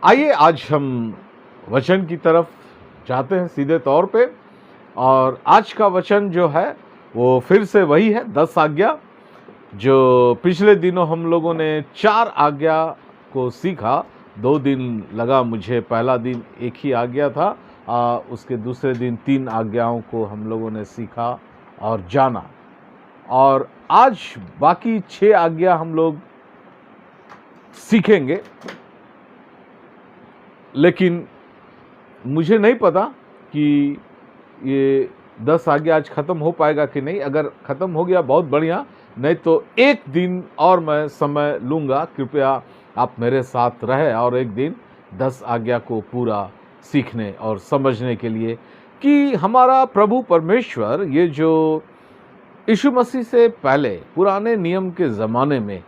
आइए आज हम वचन की तरफ जाते हैं सीधे तौर पे। और आज का वचन जो है वो फिर से वही है 10 आज्ञा। जो पिछले दिनों हम लोगों ने 4 आज्ञा को सीखा। 2 दिन लगा मुझे, पहला दिन एक ही आज्ञा था, उसके दूसरे दिन 3 आज्ञाओं को हम लोगों ने सीखा और जाना। और आज बाकी 6 आज्ञा हम लोग सीखेंगे, लेकिन मुझे नहीं पता कि ये 10 आज्ञा आज ख़त्म हो पाएगा कि नहीं। अगर ख़त्म हो गया बहुत बढ़िया, नहीं तो एक दिन और मैं समय लूँगा। कृपया आप मेरे साथ रहे और एक दिन 10 आज्ञा को पूरा सीखने और समझने के लिए कि हमारा प्रभु परमेश्वर ये जो यीशु मसीह से पहले पुराने नियम के ज़माने में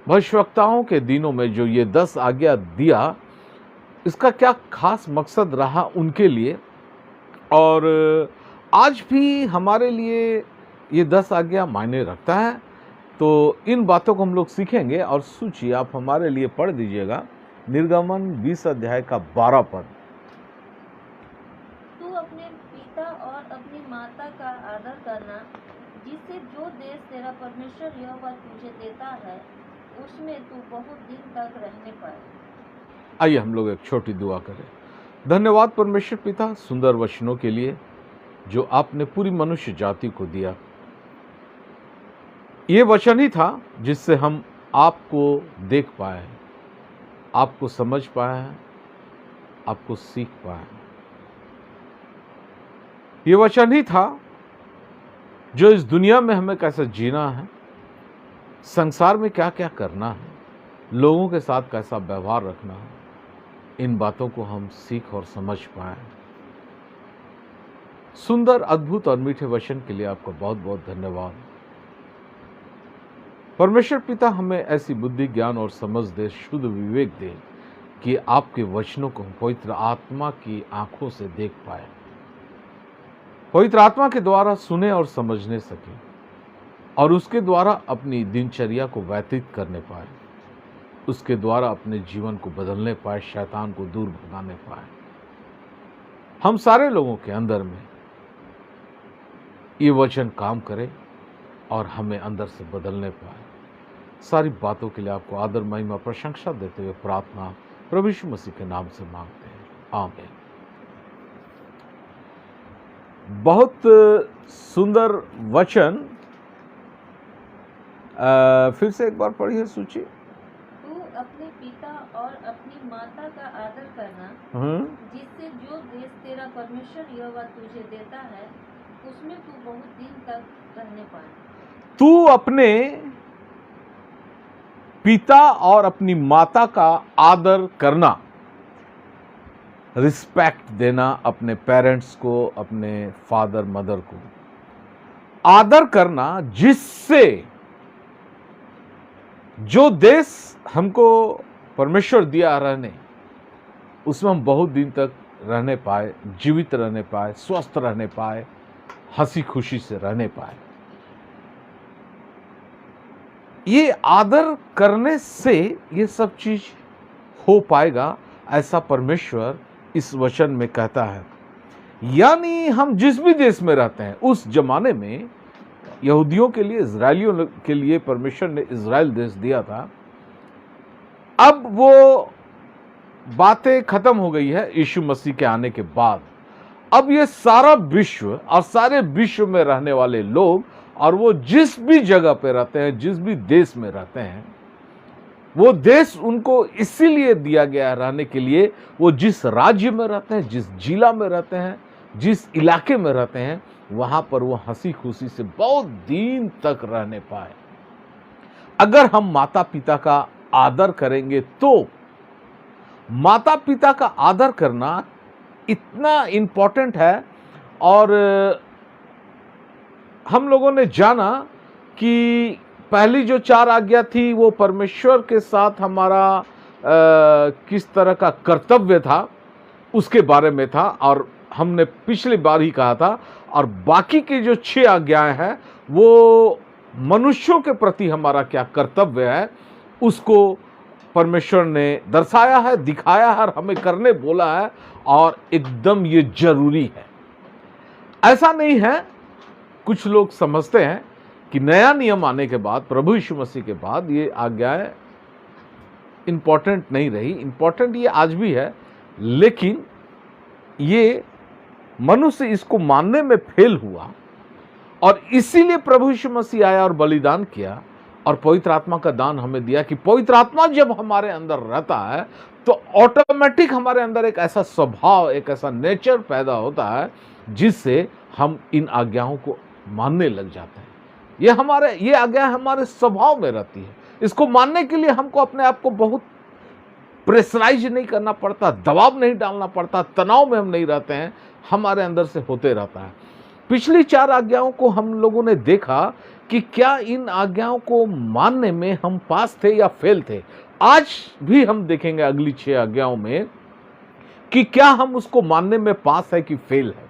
भविष्यवक्ताओं के दिनों में जो ये 10 आज्ञा दिया, इसका क्या खास मकसद रहा उनके लिए, और आज भी हमारे लिए ये 10 आज्ञा मायने रखता है। तो इन बातों को हम लोग सीखेंगे। और सूची आप हमारे लिए पढ़ दीजिएगा, निर्गमन 20 अध्याय का 12 पद। तू अपने पिता और अपनी माता का आदर करना, जिससे जो देश तेरा परमेश्वर यहोवा तुझे देता है उसमें तू बहुत दिन तक रहने पाए। आइए हम लोग एक छोटी दुआ करें। धन्यवाद परमेश्वर पिता सुंदर वचनों के लिए जो आपने पूरी मनुष्य जाति को दिया। ये वचन ही था जिससे हम आपको देख पाए, आपको समझ पाए, आपको सीख पाए। ये वचन ही था जो इस दुनिया में हमें कैसे जीना है, संसार में क्या क्या करना है, लोगों के साथ कैसा व्यवहार रखना है, इन बातों को हम सीख और समझ पाए। सुंदर, अद्भुत और मीठे वचन के लिए आपका बहुत बहुत धन्यवाद। परमेश्वर पिता हमें ऐसी बुद्धि, ज्ञान और समझ दे, शुद्ध विवेक दे कि आपके वचनों को हम पवित्र आत्मा की आंखों से देख पाए, पवित्र आत्मा के द्वारा सुने और समझने सके, और उसके द्वारा अपनी दिनचर्या को व्यतीत करने पाए, उसके द्वारा अपने जीवन को बदलने पाए, शैतान को दूर भगाने पाए। हम सारे लोगों के अंदर में ये वचन काम करे और हमें अंदर से बदलने पाए। सारी बातों के लिए आपको आदर, महिमा, प्रशंसा देते हुए प्रार्थना प्रभु यीशु मसीह के नाम से मांगते हैं, आमीन। बहुत सुंदर वचन, फिर से एक बार पढ़िए सूची। अपने पिता और अपनी माता का आदर करना, जिससे जो देश तेरा परमेश्वर यहोवा तुझे देता है उसमें तू बहुत दिन तक रहने पाए। तू अपने पिता और अपनी माता का आदर करना, रिस्पेक्ट देना अपने पेरेंट्स को, अपने फादर मदर को आदर करना, जिससे जो देश हमको परमेश्वर दिया रहने, उसमें हम बहुत दिन तक रहने पाए, जीवित रहने पाए, स्वस्थ रहने पाए, हंसी खुशी से रहने पाए। ये आदर करने से ये सब चीज हो पाएगा, ऐसा परमेश्वर इस वचन में कहता है। यानी हम जिस भी देश में रहते हैं, उस जमाने में यहूदियों के लिए, इजरायलियों के लिए परमेश्वर ने इजराइल देश दिया था। अब वो बातें खत्म हो गई है यीशु मसीह के आने के बाद। अब ये सारा विश्व और सारे विश्व में रहने वाले लोग, और वो जिस भी जगह पे रहते हैं, जिस भी देश में रहते हैं, वो देश उनको इसीलिए दिया गया है रहने के लिए। वो जिस राज्य में रहते हैं, जिस जिला में रहते हैं, जिस इलाके में रहते हैं, वहां पर वो हंसी खुशी से बहुत दिन तक रहने पाए। अगर हम माता पिता का आदर करेंगे तो माता पिता का आदर करना इतना इंपॉर्टेंट है। और हम लोगों ने जाना कि पहली जो 4 आज्ञा थी वो परमेश्वर के साथ हमारा किस तरह का कर्तव्य था उसके बारे में था, और हमने पिछली बार ही कहा था। और बाकी की जो 6 आज्ञाएं हैं वो मनुष्यों के प्रति हमारा क्या कर्तव्य है उसको परमेश्वर ने दर्शाया है, दिखाया है और हमें करने बोला है, और एकदम ये जरूरी है। ऐसा नहीं है, कुछ लोग समझते हैं कि नया नियम आने के बाद, प्रभु यीशु मसीह के बाद, ये आज्ञाएं इंपॉर्टेंट नहीं रही। इंपॉर्टेंट ये आज भी है, लेकिन ये मनुष्य इसको मानने में फेल हुआ, और इसीलिए प्रभु यीशु मसीह आया और बलिदान किया और पवित्र आत्मा का दान हमें दिया कि पवित्र आत्मा जब हमारे अंदर रहता है तो ऑटोमेटिक हमारे अंदर एक ऐसा स्वभाव, एक ऐसा नेचर पैदा होता है जिससे हम इन आज्ञाओं को मानने लग जाते हैं। ये आज्ञा हमारे स्वभाव में रहती है। इसको मानने के लिए हमको अपने आप को बहुत प्रेशराइज नहीं करना पड़ता, दबाव नहीं डालना पड़ता, तनाव में हम नहीं रहते हैं, हमारे अंदर से होते रहता है। पिछली 4 आज्ञाओं को हम लोगों ने देखा कि क्या इन आज्ञाओं को मानने में हम पास थे या फेल थे। आज भी हम देखेंगे अगली 6 आज्ञाओं में कि क्या हम उसको मानने में पास है कि फेल है।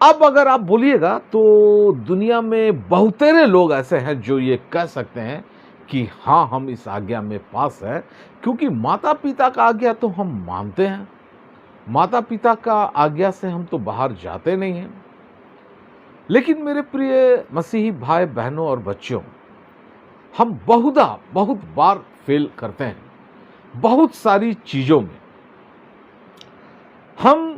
अब अगर आप बोलिएगा तो दुनिया में बहुतेरे लोग ऐसे हैं जो ये कह सकते हैं कि हाँ, हम इस आज्ञा में पास है, क्योंकि माता पिता का आज्ञा तो हम मानते हैं, माता पिता का आज्ञा से हम तो बाहर जाते नहीं हैं। लेकिन मेरे प्रिय मसीही भाई बहनों और बच्चों, हम बहुत बार फेल करते हैं बहुत सारी चीजों में। हम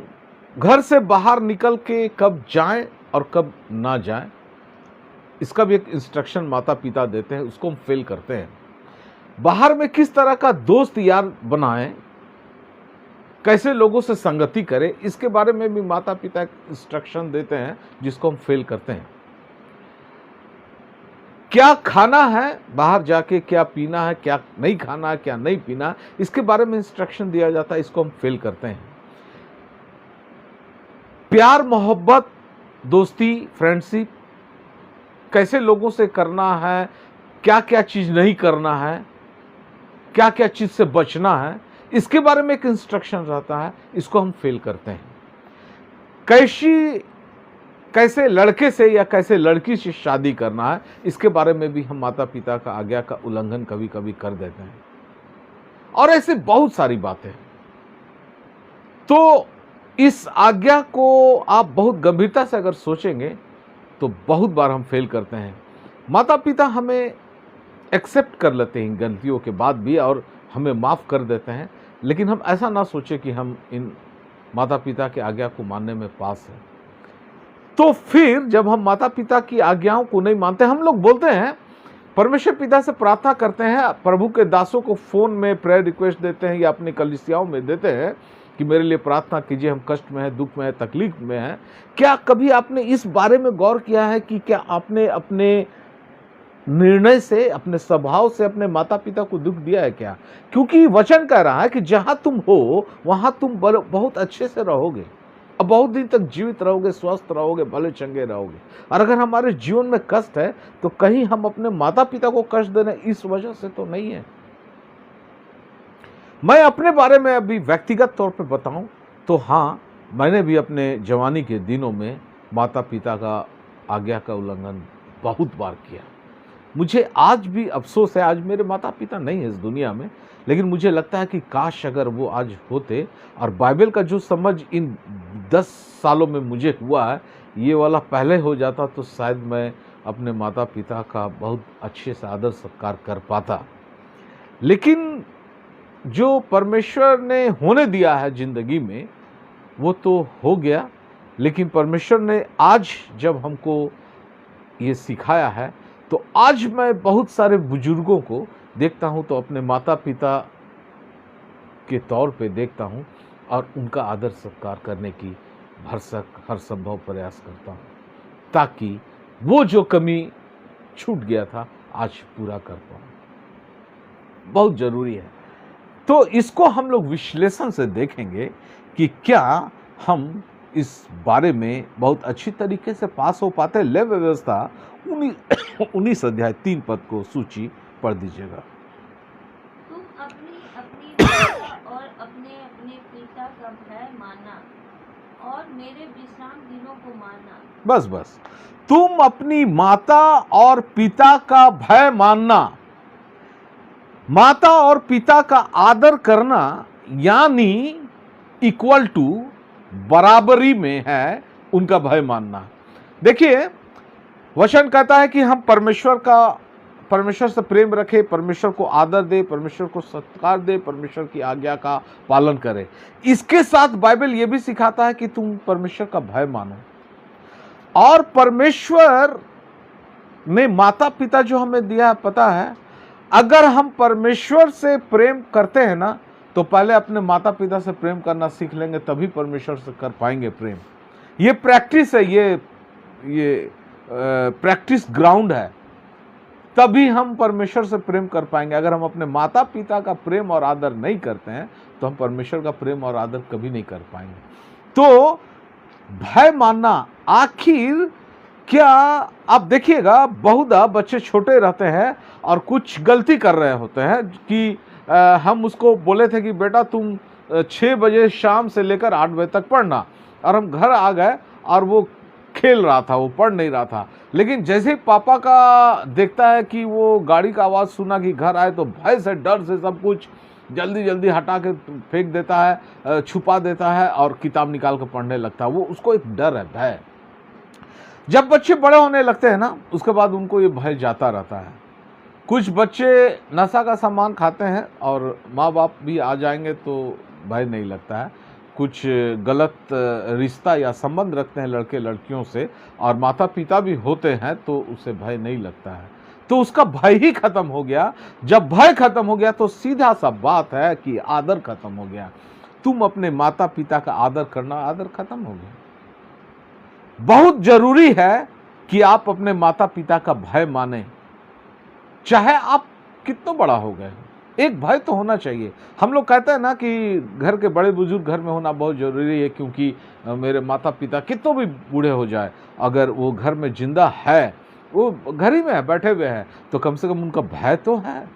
घर से बाहर निकल के कब जाएं और कब ना जाएं, इसका भी एक इंस्ट्रक्शन माता पिता देते हैं, उसको हम फेल करते हैं। बाहर में किस तरह का दोस्त यार बनाएं, कैसे लोगों से संगति करें, इसके बारे में भी माता पिता इंस्ट्रक्शन देते हैं, जिसको हम फेल करते हैं। क्या खाना है बाहर जाके, क्या पीना है, क्या नहीं खाना है, क्या नहीं पीना है, इसके बारे में इंस्ट्रक्शन दिया जाता है, इसको हम फेल करते हैं। प्यार, मोहब्बत, दोस्ती, फ्रेंडशिप कैसे लोगों से करना है, क्या क्या चीज नहीं करना है, क्या क्या चीज से बचना है, इसके बारे में एक इंस्ट्रक्शन रहता है, इसको हम फेल करते हैं। कैसे लड़के से या कैसे लड़की से शादी करना है, इसके बारे में भी हम माता पिता का आज्ञा का उल्लंघन कभी कभी कर देते हैं, और ऐसे बहुत सारी बातें। तो इस आज्ञा को आप बहुत गंभीरता से अगर सोचेंगे तो बहुत बार हम फेल करते हैं। माता पिता हमें एक्सेप्ट कर लेते हैं गलतियों के बाद भी और हमें माफ़ कर देते हैं, लेकिन हम ऐसा ना सोचें कि हम इन माता पिता की आज्ञा को मानने में पास हैं। तो फिर जब हम माता पिता की आज्ञाओं को नहीं मानते, हम लोग बोलते हैं, परमेश्वर पिता से प्रार्थना करते हैं, प्रभु के दासों को फ़ोन में प्रेयर रिक्वेस्ट देते हैं या अपनी कलीसियाओं में देते हैं कि मेरे लिए प्रार्थना कीजिए, हम कष्ट में हैं, दुख में हैं, तकलीफ में हैं। क्या कभी आपने इस बारे में गौर किया है कि क्या आपने अपने निर्णय से, अपने स्वभाव से अपने माता पिता को दुख दिया है क्या? क्योंकि वचन कह रहा है कि जहां तुम हो वहां तुम बहुत अच्छे से रहोगे, अब बहुत दिन तक जीवित रहोगे, स्वस्थ रहोगे, भले चंगे रहोगे। और अगर हमारे जीवन में कष्ट है तो कहीं हम अपने माता पिता को कष्ट देने इस वजह से तो नहीं है। मैं अपने बारे में अभी व्यक्तिगत तौर पे बताऊं तो हाँ, मैंने भी अपने जवानी के दिनों में माता पिता का आज्ञा का उल्लंघन बहुत बार किया। मुझे आज भी अफसोस है, आज मेरे माता पिता नहीं है इस दुनिया में, लेकिन मुझे लगता है कि काश अगर वो आज होते और बाइबल का जो समझ इन 10 सालों में मुझे हुआ है ये वाला पहले हो जाता तो शायद मैं अपने माता पिता का बहुत अच्छे से आदर सत्कार कर पाता। लेकिन जो परमेश्वर ने होने दिया है जिंदगी में वो तो हो गया, लेकिन परमेश्वर ने आज जब हमको ये सिखाया है तो आज मैं बहुत सारे बुजुर्गों को देखता हूँ तो अपने माता पिता के तौर पे देखता हूँ और उनका आदर सत्कार करने की भरसक हर संभव प्रयास करता हूँ ताकि वो जो कमी छूट गया था आज पूरा कर पाऊँ। बहुत ज़रूरी है। तो इसको हम लोग विश्लेषण से देखेंगे कि क्या हम इस बारे में बहुत अच्छी तरीके से पास हो पाते। ले व्यवस्था 19 अध्याय 3 पद को सूची पढ़ दीजिएगा। तुम अपनी माता और अपने पिता का भय मानना और मेरे विश्राम दिनों को मानना। बस तुम अपनी माता और पिता का भय मानना। माता और पिता का आदर करना यानी इक्वल टू बराबरी में है उनका भय मानना। देखिए, वचन कहता है कि हम परमेश्वर से प्रेम रखें, परमेश्वर को आदर दे, परमेश्वर को सत्कार दे, परमेश्वर की आज्ञा का पालन करें। इसके साथ बाइबल यह भी सिखाता है कि तुम परमेश्वर का भय मानो। और परमेश्वर ने माता पिता जो हमें दिया है, पता है, अगर हम परमेश्वर से प्रेम करते हैं ना, तो पहले अपने माता पिता से प्रेम करना सीख लेंगे, तभी परमेश्वर से कर पाएंगे प्रेम। ये प्रैक्टिस है, ये प्रैक्टिस ग्राउंड है, तभी हम परमेश्वर से प्रेम कर पाएंगे। अगर हम अपने माता पिता का प्रेम और आदर नहीं करते हैं, तो हम परमेश्वर का प्रेम और आदर कभी नहीं कर पाएंगे। तो भय मानना, आखिर क्या, आप देखिएगा, बहुधा बच्चे छोटे रहते हैं और कुछ गलती कर रहे होते हैं कि हम उसको बोले थे कि बेटा तुम 6 बजे शाम से लेकर 8 बजे तक पढ़ना, और हम घर आ गए और वो खेल रहा था, वो पढ़ नहीं रहा था। लेकिन जैसे ही पापा का देखता है कि वो गाड़ी का आवाज़ सुना कि घर आए, तो भय से, डर से सब कुछ जल्दी जल्दी हटा के फेंक देता है, छुपा देता है और किताब निकाल कर पढ़ने लगता है। वो उसको एक डर है, भय। जब बच्चे बड़े होने लगते हैं ना, उसके बाद उनको ये भय जाता रहता है। कुछ बच्चे नशा का सामान खाते हैं और माँ बाप भी आ जाएंगे तो भय नहीं लगता है। कुछ गलत रिश्ता या संबंध रखते हैं लड़के लड़कियों से और माता पिता भी होते हैं, तो उसे भय नहीं लगता है, तो उसका भय ही खत्म हो गया। जब भय खत्म हो गया तो सीधा सा बात है कि आदर खत्म हो गया। तुम अपने माता पिता का आदर करना, आदर खत्म हो गया। बहुत जरूरी है कि आप अपने माता पिता का भय माने, चाहे आप कितना बड़ा हो गए। एक भय तो होना चाहिए। हम लोग कहते हैं ना कि घर के बड़े बुजुर्ग घर में होना बहुत जरूरी है, क्योंकि मेरे माता पिता कितने भी बूढ़े हो जाए, अगर वो घर में जिंदा है, वो घर ही में है, बैठे हुए हैं, तो कम से कम उनका भय तो है।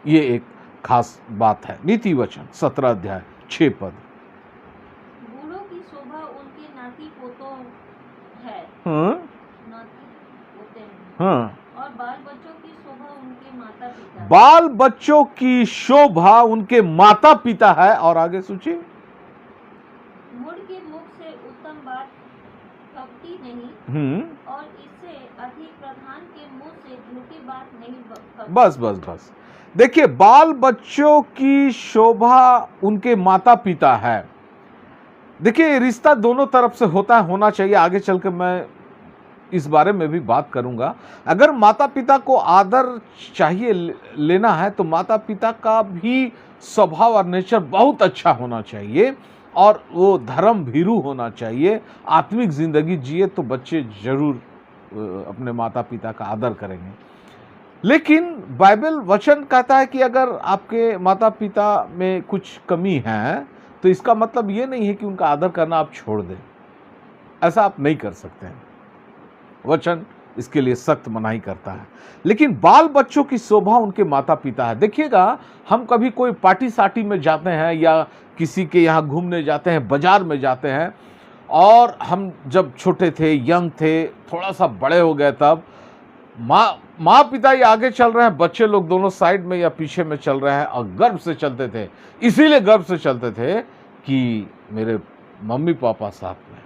ये एक खास बात है। नीति वचन 17 अध्याय 6 पद। बूढ़ों की शोभा उनके नाती पोतों है, नाती पोते हैं, और बाल बच्चों की शोभा उनके माता पिता। बाल बच्चों की शोभा उनके माता पिता है। और आगे सोचिए, मूढ़ के मुख से उत्तम बात कपटी नहीं, और इससे अधिक प्रधान के मुंह से झूठी बात नहीं कपटी। बस देखिए, बाल बच्चों की शोभा उनके माता पिता है। देखिए, रिश्ता दोनों तरफ से होना चाहिए। आगे चल के मैं इस बारे में भी बात करूंगा। अगर माता पिता को आदर चाहिए लेना है, तो माता पिता का भी स्वभाव और नेचर बहुत अच्छा होना चाहिए, और वो धर्म भीरू होना चाहिए, आत्मिक जिंदगी जिए, तो बच्चे जरूर अपने माता पिता का आदर करेंगे। लेकिन बाइबल वचन कहता है कि अगर आपके माता पिता में कुछ कमी है, तो इसका मतलब ये नहीं है कि उनका आदर करना आप छोड़ दें। ऐसा आप नहीं कर सकते हैं। वचन इसके लिए सख्त मनाही करता है। लेकिन बाल बच्चों की शोभा उनके माता पिता है। देखिएगा, हम कभी कोई पार्टी सार्टी में जाते हैं या किसी के यहाँ घूमने जाते हैं, बाजार में जाते हैं, और हम जब छोटे थे, यंग थे, थोड़ा सा बड़े हो गए, तब माँ पिता ही आगे चल रहे हैं, बच्चे लोग दोनों साइड में या पीछे में चल रहे हैं, और गर्व से चलते थे। इसीलिए गर्व से चलते थे कि मेरे मम्मी पापा साथ में,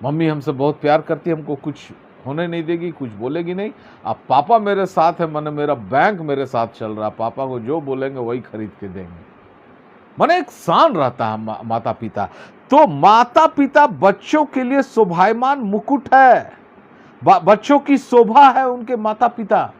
मम्मी हमसे बहुत प्यार करती है, हमको कुछ होने नहीं देगी, कुछ बोलेगी नहीं। अब पापा मेरे साथ है, माने मेरा बैंक मेरे साथ चल रहा, पापा को जो बोलेंगे वही खरीद के देंगे। माने एक शान रहता है माता पिता। तो माता पिता बच्चों के लिए शोभायमान मुकुट है, बच्चों की शोभा है उनके माता पिता।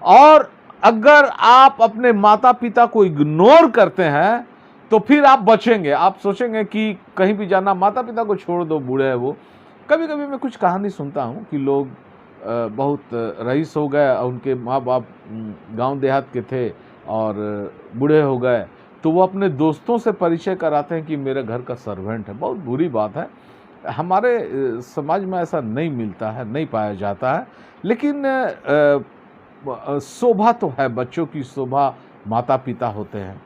और अगर आप अपने माता पिता को इग्नोर करते हैं, तो फिर आप बचेंगे। आप सोचेंगे कि कहीं भी जाना, माता पिता को छोड़ दो, बूढ़े हैं वो। कभी कभी मैं कुछ कहानी सुनता हूँ कि लोग बहुत रईस हो गए, उनके माँ बाप गांव देहात के थे और बूढ़े हो गए, तो वो अपने दोस्तों से परिचय कराते हैं कि मेरे घर का सर्वेंट है। बहुत बुरी बात है। हमारे समाज में ऐसा नहीं मिलता है, नहीं पाया जाता है। लेकिन शोभा तो है, बच्चों की शोभा माता पिता होते हैं।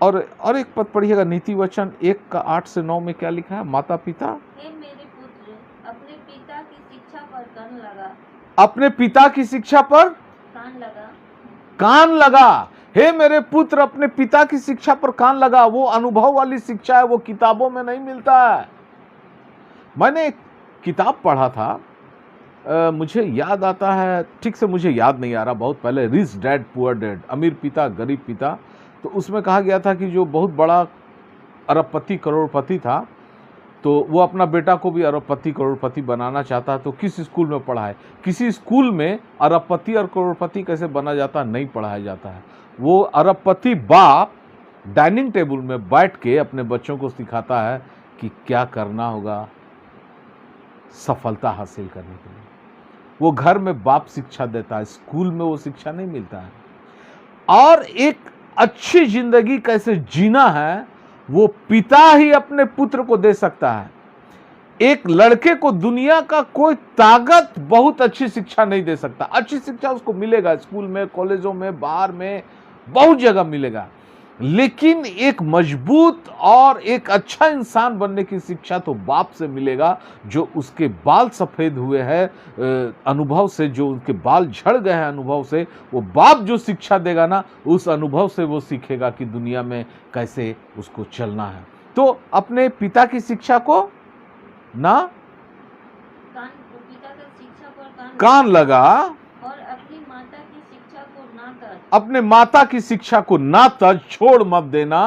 और एक पद पढ़िएगा, नीति वचन 1:8 से 9 में क्या लिखा है? माता पिता, हे मेरे पुत्र, अपने पिता की शिक्षा पर कान लगा, अपने पिता की शिक्षा पर कान कान लगा। हे मेरे पुत्र, अपने पिता की शिक्षा पर कान लगा। वो अनुभव वाली शिक्षा है, वो किताबों में नहीं मिलता है। मैंने एक किताब पढ़ा था, मुझे याद आता है, ठीक से मुझे याद नहीं आ रहा, बहुत पहले, रिच डैड पुअर डैड, अमीर पिता गरीब पिता। तो उसमें कहा गया था कि जो बहुत बड़ा अरबपति करोड़पति था, तो वो अपना बेटा को भी अरबपति करोड़पति बनाना चाहता है। तो किस स्कूल में पढ़ाए? किसी स्कूल में अरबपति और करोड़पति कैसे बना जाता है नहीं पढ़ाया जाता है। वो अरबपति बाप डाइनिंग टेबल में बैठ के अपने बच्चों को सिखाता है कि क्या करना होगा सफलता हासिल करने के लिए। वो घर में बाप शिक्षा देता है, स्कूल में वो शिक्षा नहीं मिलता है। और एक अच्छी जिंदगी कैसे जीना है वो पिता ही अपने पुत्र को दे सकता है। एक लड़के को दुनिया का कोई ताकत बहुत अच्छी शिक्षा नहीं दे सकता। अच्छी शिक्षा उसको मिलेगा स्कूल में, कॉलेजों में, बाहर में, बहुत जगह मिलेगा, लेकिन एक मजबूत और एक अच्छा इंसान बनने की शिक्षा तो बाप से मिलेगा, जो उसके बाल सफेद हुए हैं अनुभव से, जो उनके बाल झड़ गए हैं अनुभव से। वो बाप जो शिक्षा देगा ना, उस अनुभव से वो सीखेगा कि दुनिया में कैसे उसको चलना है। तो अपने पिता की शिक्षा को ना पिता की शिक्षा पर कान लगा, और अपनी माता की शिक्षा को ना तज। अपने माता की शिक्षा को ना तज, छोड़ मत देना,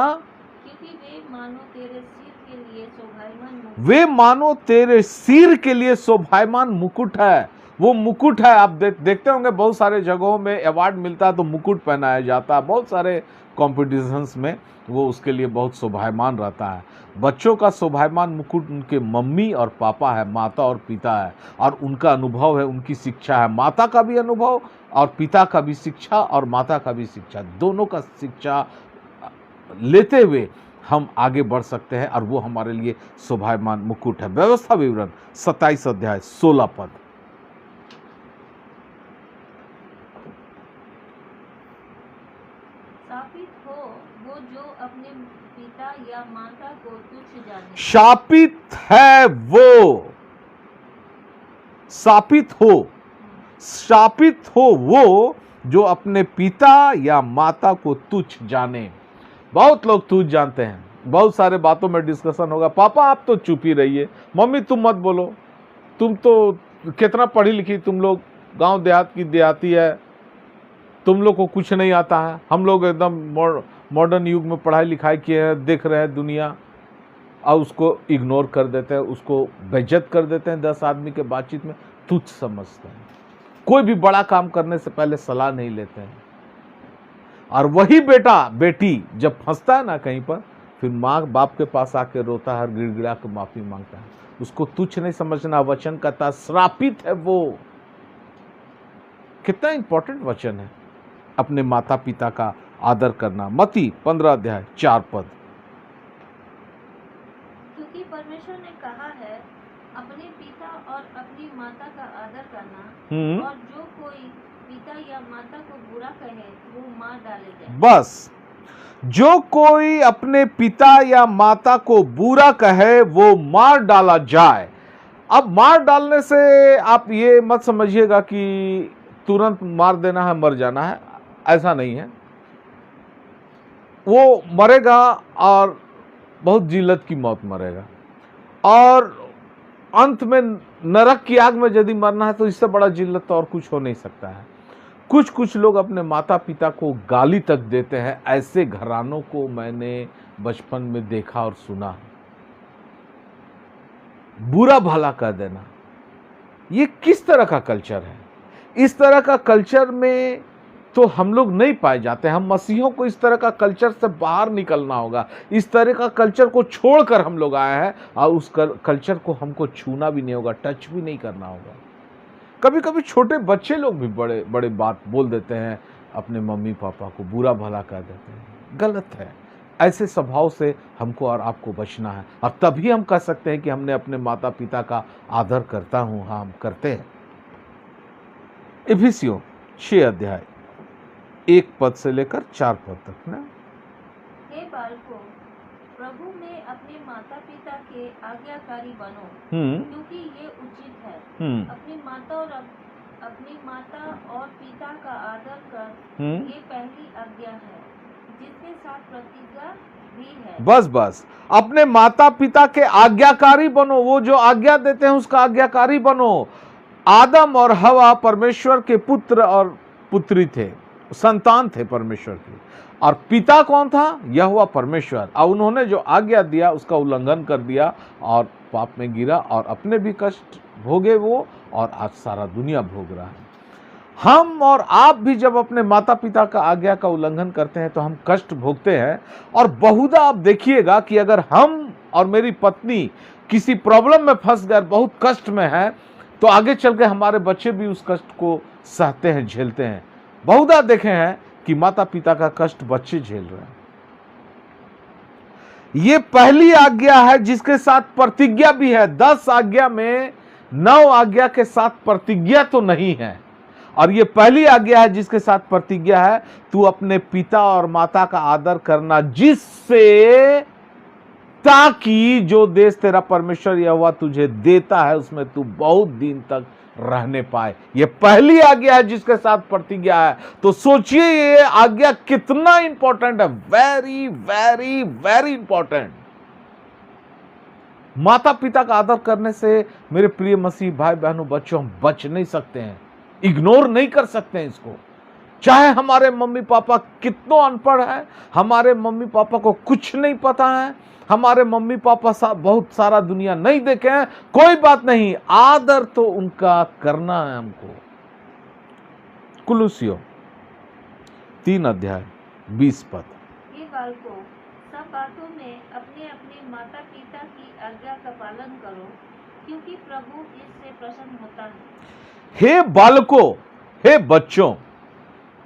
क्योंकि वे मानो तेरे सिर के लिए शोभायमान मुकुट। वे मानो तेरे सिर के लिए शोभायमान मुकुट है। वो मुकुट है। आप देखते होंगे बहुत सारे जगहों में अवार्ड मिलता है तो मुकुट पहनाया जाता है, बहुत सारे कॉम्पिटिशन्स में वो उसके लिए बहुत शोभायमान रहता है। बच्चों का शोभायमान मुकुट उनके मम्मी और पापा है, माता और पिता है, और उनका अनुभव है, उनकी शिक्षा है। माता का भी अनुभव और पिता का भी शिक्षा और माता का भी शिक्षा, दोनों का शिक्षा लेते हुए हम आगे बढ़ सकते हैं, और वो हमारे लिए शोभायमान मुकुट है। व्यवस्था विवरण 27 अध्याय 16 पद। शापित हो वो जो अपने पिता या माता को तुच्छ जाने। शापित है वो, शापित हो, शापित हो वो जो अपने पिता या माता को तुच्छ जाने। बहुत लोग तुच्छ जानते हैं, बहुत सारे बातों में डिस्कशन होगा, पापा आप तो चुप ही रहिए, मम्मी तुम मत बोलो, तुम तो कितना पढ़ी लिखी, तुम लोग गांव देहात की देहाती है, तुम लोग को कुछ नहीं आता है। हम लोग एकदम मॉडर्न युग में पढ़ाई लिखाई किए हैं, देख रहे हैं दुनिया, और उसको इग्नोर कर देते हैं, उसको बेइज्जत कर देते हैं। 10 आदमी के बातचीत में तुच्छ समझते हैं। कोई भी बड़ा काम करने से पहले सलाह नहीं लेते हैं। और वही बेटा बेटी जब फंसता है ना कहीं पर, फिर माँ बाप के पास आके रोता है, गिड़गिड़ा के माफी मांगता है। उसको तुच्छ नहीं समझना। वचन कहता श्रापित है वो। कितना इंपॉर्टेंट वचन है, अपने माता पिता का आदर करना। मत्ती 15 अध्याय 4 पद। क्योंकि परमेश्वर ने कहा है अपने पिता और अपनी माता का आदर करना, और जो कोई पिता या माता को बुरा कहे वो मार डाले जाए। बस, जो कोई अपने पिता या माता को बुरा कहे वो मार डाला जाए। अब मार डालने से आप ये मत समझिएगा कि तुरंत मार देना है, मर जाना है, ऐसा नहीं है। वो मरेगा और बहुत जिल्लत की मौत मरेगा, और अंत में नरक की आग में यदि मरना है तो इससे बड़ा जिल्लत तो और कुछ हो नहीं सकता है। कुछ लोग अपने माता पिता को गाली तक देते हैं। ऐसे घरानों को मैंने बचपन में देखा और सुना। बुरा भला कर देना, ये किस तरह का कल्चर है? इस तरह का कल्चर में तो हम लोग नहीं पाए जाते। हम मसीहों को इस तरह का कल्चर से बाहर निकलना होगा। इस तरह का कल्चर को छोड़कर हम लोग आए हैं, और उस कल्चर को हमको छूना भी नहीं होगा, टच भी नहीं करना होगा। कभी कभी छोटे बच्चे लोग भी बड़े बड़े बात बोल देते हैं, अपने मम्मी पापा को बुरा भला कह देते हैं। गलत है। ऐसे स्वभाव से हमको और आपको बचना है, और तभी हम कह सकते हैं कि हमने अपने माता पिता का आदर करता हूं। हाँ, हम करते हैं। इफिसियों 6 अध्याय 1 पद से लेकर 4 पद तक ना। हे बालकों, प्रभु में अपने माता पिता के आज्ञाकारी बनो, क्योंकि ये उचित है। अपनी माता और अपनी माता और पिता का आदर कर, ये पहली आज्ञा है, जिसके साथ प्रतिज्ञा भी है। बस अपने माता पिता के आज्ञाकारी बनो, वो जो आज्ञा देते हैं उसका आज्ञाकारी बनो। आदम और हवा परमेश्वर के पुत्र और पुत्री थे, संतान थे परमेश्वर के, और पिता कौन था? यहोवा परमेश्वर। और उन्होंने जो आज्ञा दिया उसका उल्लंघन कर दिया और पाप में गिरा और अपने भी कष्ट भोगे वो, और आज सारा दुनिया भोग रहा है। हम और आप भी जब अपने माता पिता का आज्ञा का उल्लंघन करते हैं तो हम कष्ट भोगते हैं। और बहुधा आप देखिएगा कि अगर हम और मेरी पत्नी किसी प्रॉब्लम में फंस गए, बहुत कष्ट में है, तो आगे चल के हमारे बच्चे भी उस कष्ट को सहते हैं, झेलते हैं। बहुधा देखे हैं कि माता पिता का कष्ट बच्चे झेल रहे हैं। ये पहली आज्ञा है जिसके साथ प्रतिज्ञा भी है। 10 आज्ञा में 9 आज्ञा के साथ प्रतिज्ञा तो नहीं है, और ये पहली आज्ञा है जिसके साथ प्रतिज्ञा है, तू अपने पिता और माता का आदर करना, जिससे ताकि जो देश तेरा परमेश्वर यहोवा तुझे देता है उसमें तू बहुत दिन तक रहने पाए। ये पहली आज्ञा है जिसके साथ प्रतिज्ञा है। तो सोचिए ये आज्ञा कितना इंपॉर्टेंट है, वेरी वेरी वेरी इंपॉर्टेंट। माता पिता का आदर करने से मेरे प्रिय मसीह भाई बहनों बच्चों, हम बच नहीं सकते हैं, इग्नोर नहीं कर सकते हैं इसको। चाहे हमारे मम्मी पापा कितना अनपढ़ है, हमारे मम्मी पापा को कुछ नहीं पता है, हमारे मम्मी पापा बहुत सारा दुनिया नहीं देखे हैं, कोई बात नहीं, आदर तो उनका करना है हमको। कुलुसियों 3 अध्याय 20 पद। ये बालकों, सब बातों में अपने अपने माता पिता की आज्ञा का पालन करो, क्योंकि प्रभु इससे प्रसन्न होता है। हे बालकों, हे बच्चों,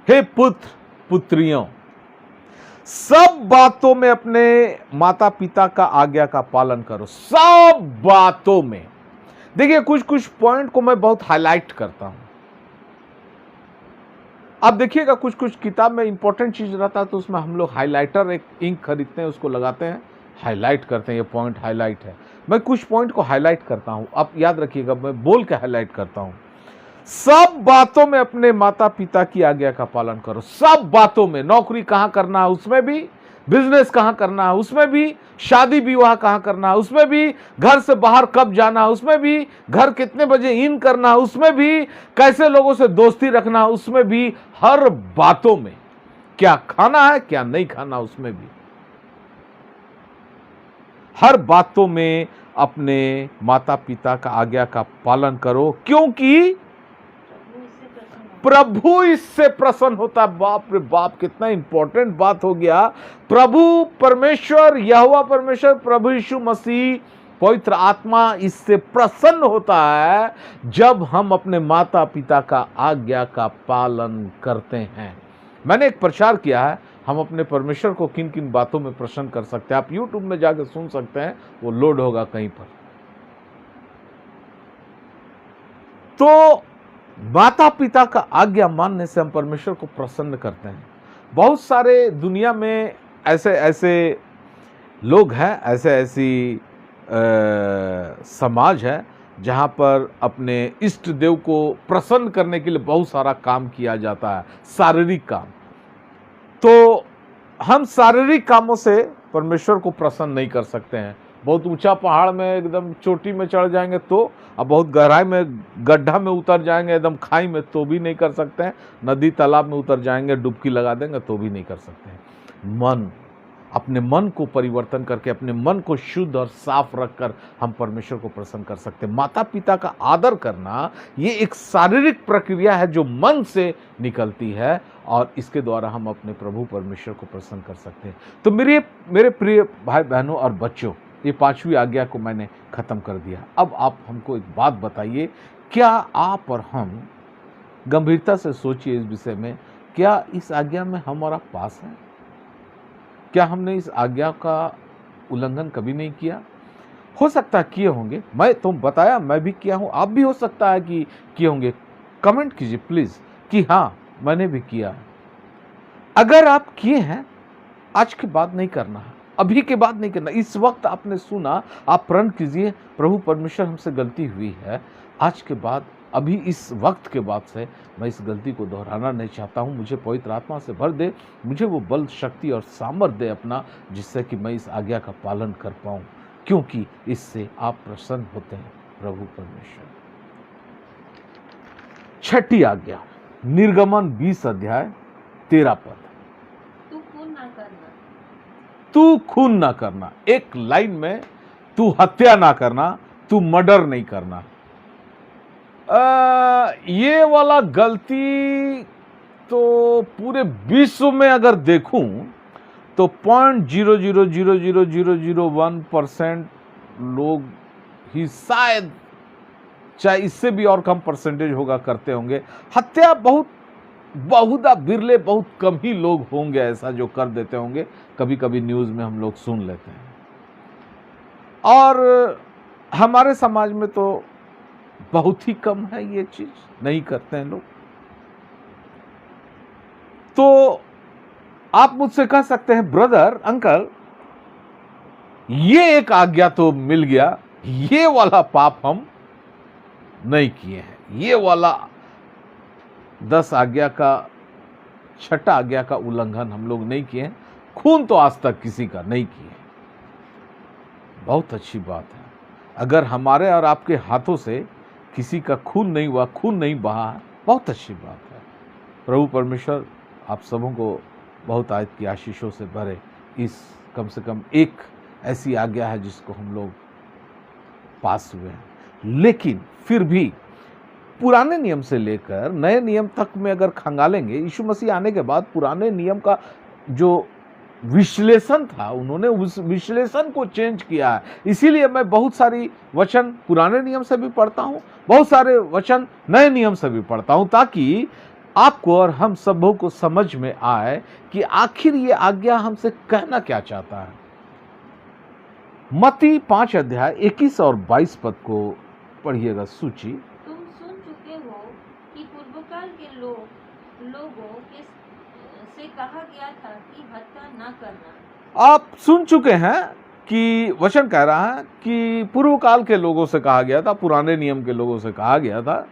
हे पुत्र पुत्रियों, सब बातों में अपने माता पिता का आज्ञा का पालन करो। सब बातों में। देखिए कुछ पॉइंट को मैं बहुत हाईलाइट करता हूं। आप देखिएगा कुछ किताब में इंपॉर्टेंट चीज रहता है तो उसमें हम लोग हाइलाइटर, एक इंक खरीदते हैं, उसको लगाते हैं, हाईलाइट करते हैं, ये पॉइंट हाईलाइट है। मैं कुछ पॉइंट को हाईलाइट करता हूं, आप याद रखिएगा, मैं बोल के हाईलाइट करता हूं। सब बातों में अपने माता पिता की आज्ञा का पालन करो। सब बातों में। नौकरी कहां करना है उसमें भी, बिजनेस कहां करना है उसमें भी, शादी विवाह कहां करना है उसमें भी, घर से बाहर कब जाना है उसमें भी, घर कितने बजे इन करना है उसमें भी, कैसे लोगों से दोस्ती रखना है उसमें भी, हर बातों में। क्या खाना है क्या नहीं खाना उसमें भी, हर बातों में अपने माता पिता का आज्ञा का पालन करो, क्योंकि प्रभु इससे प्रसन्न होता। बाप रे बाप, कितना इंपॉर्टेंट बात हो गया। प्रभु परमेश्वर, यहोवा परमेश्वर, प्रभु यीशु मसीह, पवित्र आत्मा इससे प्रसन्न होता है जब हम अपने माता पिता का आज्ञा का पालन करते हैं। मैंने एक प्रचार किया है, हम अपने परमेश्वर को किन किन बातों में प्रसन्न कर सकते हैं। आप YouTube में जाकर सुन सकते हैं, वो लोड होगा कहीं पर। तो माता पिता का आज्ञा मानने से हम परमेश्वर को प्रसन्न करते हैं। बहुत सारे दुनिया में ऐसे लोग हैं, ऐसी समाज है जहां पर अपने इष्ट देव को प्रसन्न करने के लिए बहुत सारा काम किया जाता है, शारीरिक काम। तो हम शारीरिक कामों से परमेश्वर को प्रसन्न नहीं कर सकते हैं। बहुत ऊंचा पहाड़ में एकदम चोटी में चढ़ जाएंगे तो, अब बहुत गहराई में गड्ढा में उतर जाएंगे, एकदम खाई में, तो भी नहीं कर सकते हैं। नदी तालाब में उतर जाएंगे, डुबकी लगा देंगे तो भी नहीं कर सकते हैं। मन, अपने मन को परिवर्तन करके, अपने मन को शुद्ध और साफ रखकर हम परमेश्वर को प्रसन्न कर सकते हैं। माता पिता का आदर करना ये एक शारीरिक प्रक्रिया है जो मन से निकलती है, और इसके द्वारा हम अपने प्रभु परमेश्वर को प्रसन्न कर सकते हैं। तो मेरे प्रिय भाई बहनों और बच्चों, ये 5वीं आज्ञा को मैंने खत्म कर दिया। अब आप हमको एक बात बताइए, क्या आप और हम गंभीरता से सोचिए इस विषय में, क्या इस आज्ञा में हमारा पास है? क्या हमने इस आज्ञा का उल्लंघन कभी नहीं किया? हो सकता है किए होंगे, मैं तो बताया, मैं भी किया हूं, आप भी हो सकता है कि किए होंगे। कमेंट कीजिए प्लीज कि हाँ मैंने भी किया है। अगर आप किए हैं, आज के बाद नहीं करना है, अभी के बाद नहीं करना। इस वक्त आपने सुना, आप प्रण कीजिए, प्रभु परमेश्वर हमसे गलती हुई है, आज के बाद अभी इस वक्त के बाद से मैं इस गलती को दोहराना नहीं चाहता हूँ। मुझे पवित्र आत्मा से भर दे, मुझे वो बल, शक्ति और सामर्थ्य दे अपना, जिससे कि मैं इस आज्ञा का पालन कर पाऊँ, क्योंकि इससे आप प्रसन्न होते हैं प्रभु परमेश्वर। छठी आज्ञा, निर्गमन 20 अध्याय 13 पद। तू खून ना करना। तू खून ना करना, एक लाइन में तू हत्या ना करना, तू मर्डर नहीं करना। ये वाला गलती तो पूरे विश्व में अगर देखूं तो 0.000001% लोग ही शायद, चाहे इससे भी और कम परसेंटेज होगा, करते होंगे हत्या। बहुधा बिरले, बहुत कम ही लोग होंगे ऐसा जो कर देते होंगे। कभी कभी न्यूज़ में हम लोग सुन लेते हैं, और हमारे समाज में तो बहुत ही कम है, ये चीज नहीं करते हैं लोग। तो आप मुझसे कह सकते हैं, ब्रदर, अंकल, ये एक आज्ञा तो मिल गया, ये वाला पाप हम नहीं किए हैं, ये वाला 10 आज्ञा का, छठा आज्ञा का उल्लंघन हम लोग नहीं किए हैं, खून तो आज तक किसी का नहीं किए। बहुत अच्छी बात है। अगर हमारे और आपके हाथों से किसी का खून नहीं हुआ, खून नहीं बहा, बहुत अच्छी बात है। प्रभु परमेश्वर आप सबों को बहुत आयत की आशीषों से भरे। इस कम से कम एक ऐसी आज्ञा है जिसको हम लोग पास हुए हैं। लेकिन फिर भी पुराने नियम से लेकर नए नियम तक में अगर खंगालेंगे, यीशु मसीह आने के बाद पुराने नियम का जो विश्लेषण था, उन्होंने उस विश्लेषण को चेंज किया है। इसीलिए मैं बहुत सारी वचन पुराने नियम से भी पढ़ता हूं, बहुत सारे वचन नए नियम से भी पढ़ता हूं, ताकि आपको और हम सबों को समझ में आए कि आखिर ये आज्ञा हमसे कहना क्या चाहता है। मत्ती 5 अध्याय 21 और 22 पद को पढ़िएगा। सूची, तुम सुन चुके हो कि पूर्वकाल के लोगों से कहा गया था कि हत्या ना करना। आप सुन चुके हैं कि वचन कह रहा है कि पूर्व काल के लोगों से कहा गया था, पुराने नियम के लोगों से कहा गया था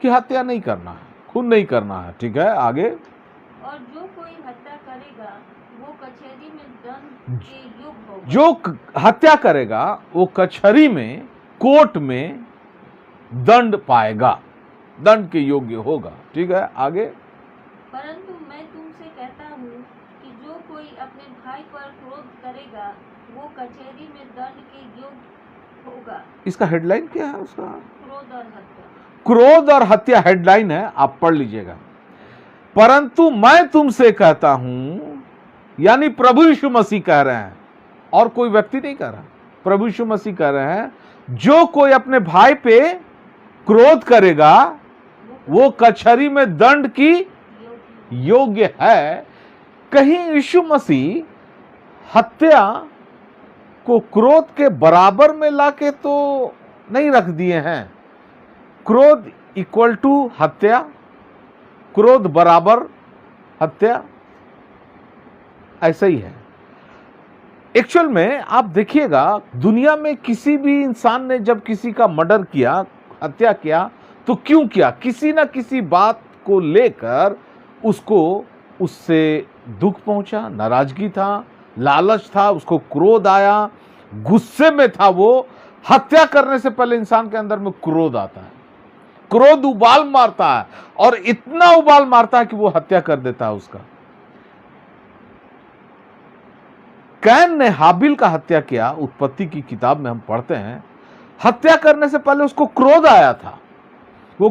कि हत्या नहीं करना है, खून नहीं करना है। ठीक है, आगे। और जो कोई हत्या करेगा वो कचहरी में दंड के योग्य होगा। जो हत्या करेगा वो कचहरी में, कोर्ट में दंड पाएगा, दंड के योग्य होगा। ठीक है, आगे। परंतु मैं तुमसे कहता हूँ कि जो कोई अपने भाई पर क्रोध करेगा वो कचहरी में दंड के योग्य होगा। इसका हेडलाइन क्या है उसका? क्रोध और हत्या। क्रोध और हत्या हेडलाइन है, आप पढ़ लीजिएगा। परंतु मैं तुमसे कहता हूं, यानी प्रभु यीशु मसीह कह रहे हैं, और कोई व्यक्ति नहीं कह रहा, प्रभु यीशु मसीह कह रहे हैं, जो कोई अपने भाई पे क्रोध करेगा वो कचहरी में दंड की योग्य है। कहीं यीशु मसीह हत्या को क्रोध के बराबर में लाके तो नहीं रख दिए हैं। क्रोध इक्वल टू हत्या, क्रोध बराबर हत्या, ऐसा ही है। एक्चुअल में आप देखिएगा, दुनिया में किसी भी इंसान ने जब किसी का मर्डर किया, हत्या किया, तो क्यों किया? किसी ना किसी बात को लेकर उसको, उससे दुख पहुंचा, नाराजगी था, लालच था, उसको क्रोध आया, गुस्से में था वो। हत्या करने से पहले इंसान के अंदर में क्रोध आता है, क्रोध उबाल मारता है, और इतना उबाल मारता है कि वो हत्या कर देता है उसका। कैन ने हाबिल का हत्या किया, उत्पत्ति की किताब में हम पढ़ते हैं। हत्या करने से पहले उसको क्रोध आया था, वो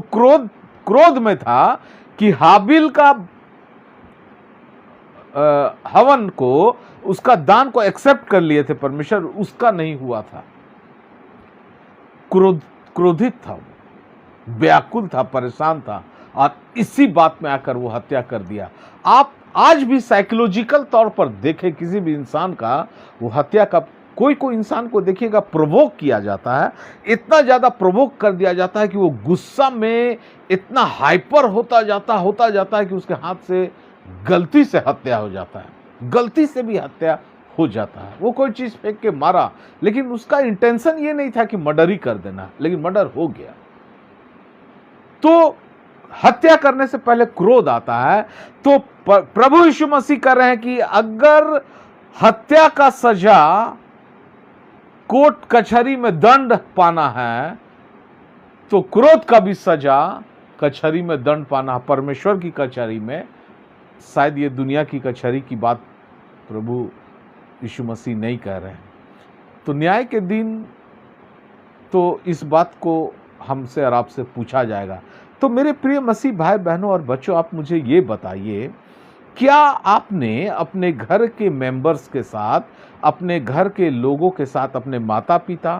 क्रोध में था कि हाबिल का हवन को, उसका दान को एक्सेप्ट कर लिए थे परमेश्वर, उसका नहीं हुआ था। क्रोधित था वो, व्याकुल था, परेशान था, और इसी बात में आकर वो हत्या कर दिया। आप आज भी साइकोलॉजिकल तौर पर देखें किसी भी इंसान का, वो हत्या का, कोई इंसान को देखिएगा प्रोवोक किया जाता है, इतना ज्यादा प्रोवोक कर दिया जाता है कि वो गुस्सा में इतना हाइपर होता जाता है कि उसके हाथ से गलती से हत्या हो जाता है, गलती से भी हत्या हो जाता है। वो कोई चीज फेंक के मारा, लेकिन उसका इंटेंशन ये नहीं था कि मर्डर ही कर देना, लेकिन मर्डर हो गया। तो हत्या करने से पहले क्रोध आता है। तो प्रभु यीशु मसीह कह रहे हैं कि अगर हत्या का सजा कोर्ट कचहरी में दंड पाना है, तो क्रोध का भी सजा कचहरी में दंड पाना, परमेश्वर की कचहरी में। शायद ये दुनिया की कचहरी की बात प्रभु यीशु मसीह नहीं कह रहे हैं। तो न्याय के दिन तो इस बात को हमसे और आपसे पूछा जाएगा। तो मेरे प्रिय मसीह भाई बहनों और बच्चों, आप मुझे ये बताइए, क्या आपने अपने घर के मेंबर्स के साथ, अपने घर के लोगों के साथ, अपने माता पिता,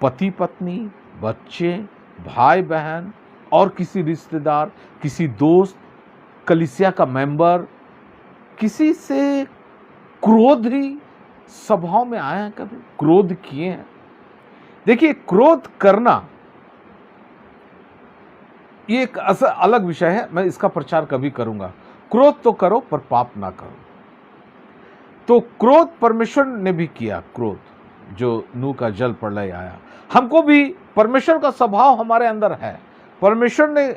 पति पत्नी, बच्चे, भाई बहन और किसी रिश्तेदार, किसी दोस्त, कलीसिया का मेंबर, किसी से क्रोध ही स्वभाव में आया है? कभी क्रोध किए हैं? देखिए, क्रोध करना ये एक अलग विषय है, मैं इसका प्रचार कभी करूंगा। क्रोध तो करो पर पाप ना करो। तो क्रोध परमेश्वर ने भी किया, क्रोध जो नूह का जल प्रलय आया, हमको भी परमेश्वर का स्वभाव हमारे अंदर है। परमेश्वर ने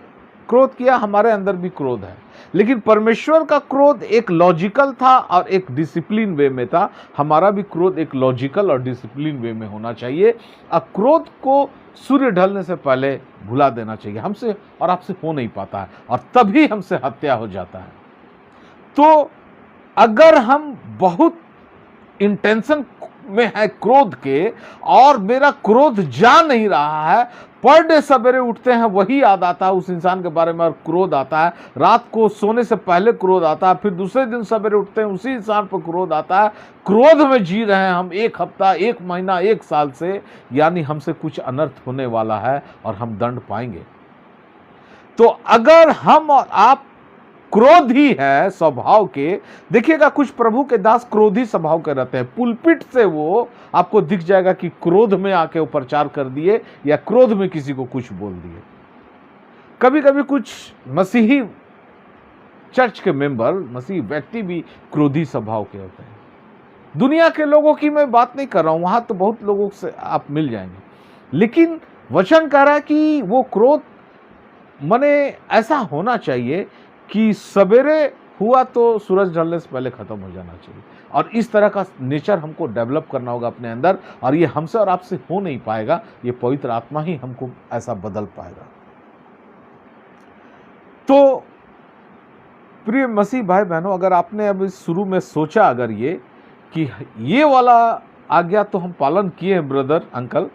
क्रोध किया, हमारे अंदर भी क्रोध है। लेकिन परमेश्वर का क्रोध एक लॉजिकल था और एक डिसिप्लिन वे में था। हमारा भी क्रोध एक लॉजिकल और डिसिप्लिन वे में होना चाहिए। क्रोध को सूर्य ढलने से पहले भुला देना चाहिए। हमसे और आपसे हो नहीं पाता है और तभी हमसे हत्या हो जाता है। तो अगर हम बहुत इंटेंशन में है क्रोध के और मेरा क्रोध जा नहीं रहा है, पर डे सवेरे उठते हैं वही याद आता है उस इंसान के बारे में और क्रोध आता है, रात को सोने से पहले क्रोध आता है, फिर दूसरे दिन सवेरे उठते हैं उसी इंसान पर क्रोध आता है, क्रोध में जी रहे हैं हम 1 हफ्ता, 1 महीना, 1 साल से, यानी हमसे कुछ अनर्थ होने वाला है और हम दंड पाएंगे। तो अगर हम और आप क्रोधी है स्वभाव के, देखिएगा कुछ प्रभु के दास क्रोधी स्वभाव के रहते हैं। पुलपिट से वो आपको दिख जाएगा कि क्रोध में आके वो प्रचार कर दिए या क्रोध में किसी को कुछ बोल दिए। कभी कभी कुछ मसीही चर्च के मेंबर, मसीही व्यक्ति भी क्रोधी स्वभाव के होते हैं। दुनिया के लोगों की मैं बात नहीं कर रहा हूं, वहां तो बहुत लोगों से आप मिल जाएंगे, लेकिन वचन कह रहा है कि वो क्रोध मने ऐसा होना चाहिए कि सवेरे हुआ तो सूरज ढलने से पहले खत्म हो जाना चाहिए। और इस तरह का नेचर हमको डेवलप करना होगा अपने अंदर, और ये हमसे और आपसे हो नहीं पाएगा, ये पवित्र आत्मा ही हमको ऐसा बदल पाएगा। तो प्रिय मसीह भाई बहनों, अगर आपने अब इस शुरू में सोचा अगर कि ये वाला आज्ञा तो हम पालन किए हैं ब्रदर अंकल,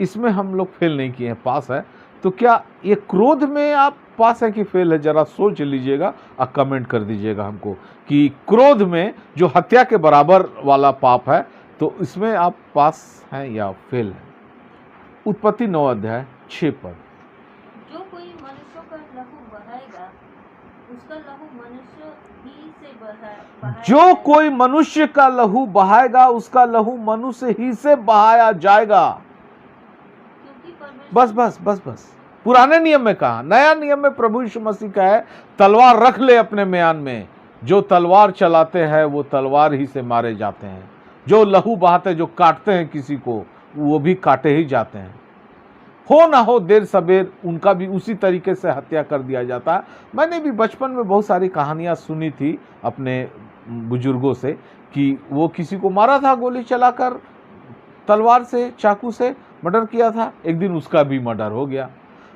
इसमें हम लोग फेल नहीं किए हैं, पास है, तो क्या ये क्रोध में आप पास है कि फेल है? जरा सोच लीजिएगा और कमेंट कर दीजिएगा हमको कि क्रोध में जो हत्या के बराबर वाला पाप है, तो इसमें आप पास हैं या फेल हैं। उत्पत्ति 9 अध्याय 6 पद। जो कोई मनुष्य का लहू बहाएगा उसका लहू मनुष्य ही से बहाएगा। जो कोई मनुष्य का लहू बहाएगा उसका लहू मनुष्य ही से बहाया जाएगा। बस बस बस बस। पुराने नियम में कहा, नया नियम में प्रभु यीशु मसीह का है तलवार रख ले अपने म्यान में। जो तलवार चलाते हैं वो तलवार ही से मारे जाते हैं। जो लहू बहाते, जो काटते हैं किसी को, वो भी काटे ही जाते हैं। हो ना हो देर सबेर उनका भी उसी तरीके से हत्या कर दिया जाता है। मैंने भी बचपन में बहुत सारी कहानियां सुनी थी अपने बुजुर्गों से कि वो किसी को मारा था गोली चलाकर, तलवार से, चाकू से मर्डर किया था, एक दिन उसका भी मर्डर हो गया।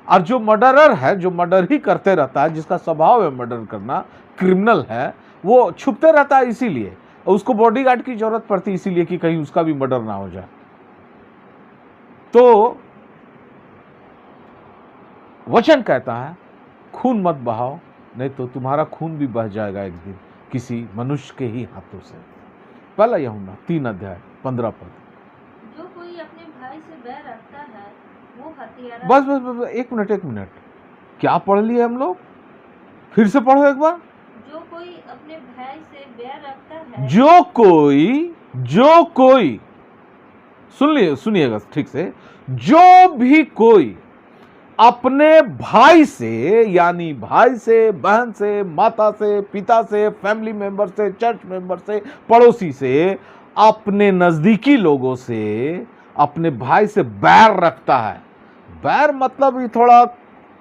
और जो मर्डरर है, जो मर्डर ही करते रहता है, जिसका स्वभाव है मर्डर करना, क्रिमिनल है, वो छुपते रहता है इसीलिए, और उसको बॉडीगार्ड की जरूरत पड़ती है इसीलिए कि कहीं उसका भी मर्डर ना हो जाए। तो वचन कहता है खून मत बहाओ, नहीं तो तुम्हारा खून भी बह जाएगा एक दिन किसी मनुष्य के ही हाथों से। पहला यूहन्ना 3 अध्याय 15 पद। जो कोई अपने भाई से बैर रखता है वो हत्यारा। बस बस बस, एक मिनट, क्या पढ़ लिए हम लोग? फिर से पढ़ो एक बार। जो कोई अपने भाई से बैर रखता है, जो कोई सुनिएगा ठीक से, जो भी कोई अपने भाई से, यानी भाई से, बहन से, माता से, पिता से, फैमिली मेंबर से, चर्च मेंबर से, पड़ोसी से, अपने नजदीकी लोगों से, अपने भाई से बैर रखता है। बैर मतलब ये थोड़ा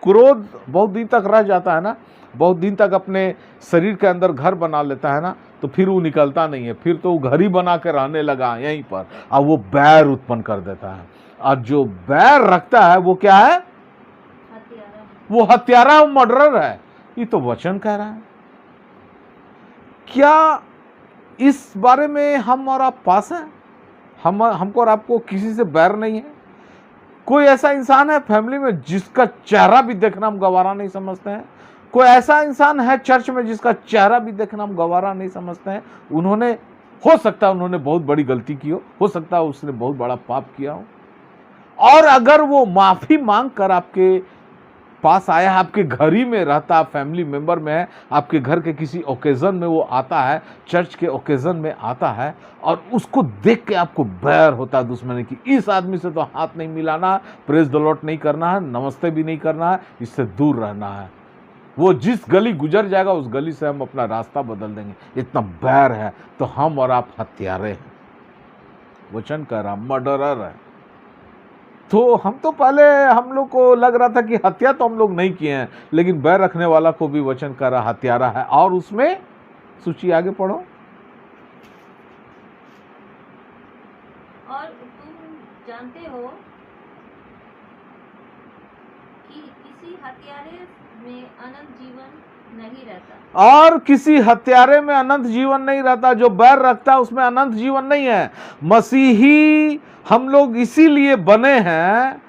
क्रोध बहुत दिन तक रह जाता है ना, बहुत दिन तक अपने शरीर के अंदर घर बना लेता है ना, तो फिर वो निकलता नहीं है, फिर तो वो घर ही बना के रहने लगा यहीं पर, और वो बैर उत्पन्न कर देता है। और जो बैर रखता है वो क्या है? वो हत्यारा, वो मर्डरर है। ये तो वचन कह रहा है। क्या इस बारे में हम और आप पास हैं? हमको और आपको किसी से बैर नहीं है? कोई ऐसा इंसान है फैमिली में जिसका चेहरा भी देखना हम गवारा नहीं समझते हैं? कोई ऐसा इंसान है चर्च में जिसका चेहरा भी देखना हम गवारा नहीं समझते हैं? उन्होंने, हो सकता है उन्होंने बहुत बड़ी गलती की हो सकता है उसने बहुत बड़ा पाप किया हो, और अगर वो माफी मांग कर आपके पास आया, आपके घर ही में रहता, फैमिली मेंबर में है, आपके घर के किसी ओकेजन में वो आता है, चर्च के ओकेजन में आता है, और उसको देख के आपको बैर होता है दुश्मनी की, इस आदमी से तो हाथ नहीं मिलाना है, प्रेज द लॉर्ड नहीं करना है, नमस्ते भी नहीं करना है, इससे दूर रहना है। वो जिस गली गुजर जाएगा उस गली से हम अपना रास्ता बदल देंगे, इतना बैर है। तो हम और आप हत्यारे हैं, वचन कह रहा, मर्डरर है। तो हम तो पहले, हम लोग को लग रहा था कि हत्या तो हम लोग नहीं किए हैं, लेकिन बैर रखने वाला को भी वचन कर रहा हत्यारा है। और उसमें सूची आगे पढ़ो। और तुम जानते हो कि किसी हत्यारे में अनंत जीवन नहीं रहता। और किसी हत्यारे में अनंत जीवन नहीं रहता। जो बैर रखता है उसमें अनंत जीवन नहीं है। मसीही हम लोग इसीलिए बने हैं,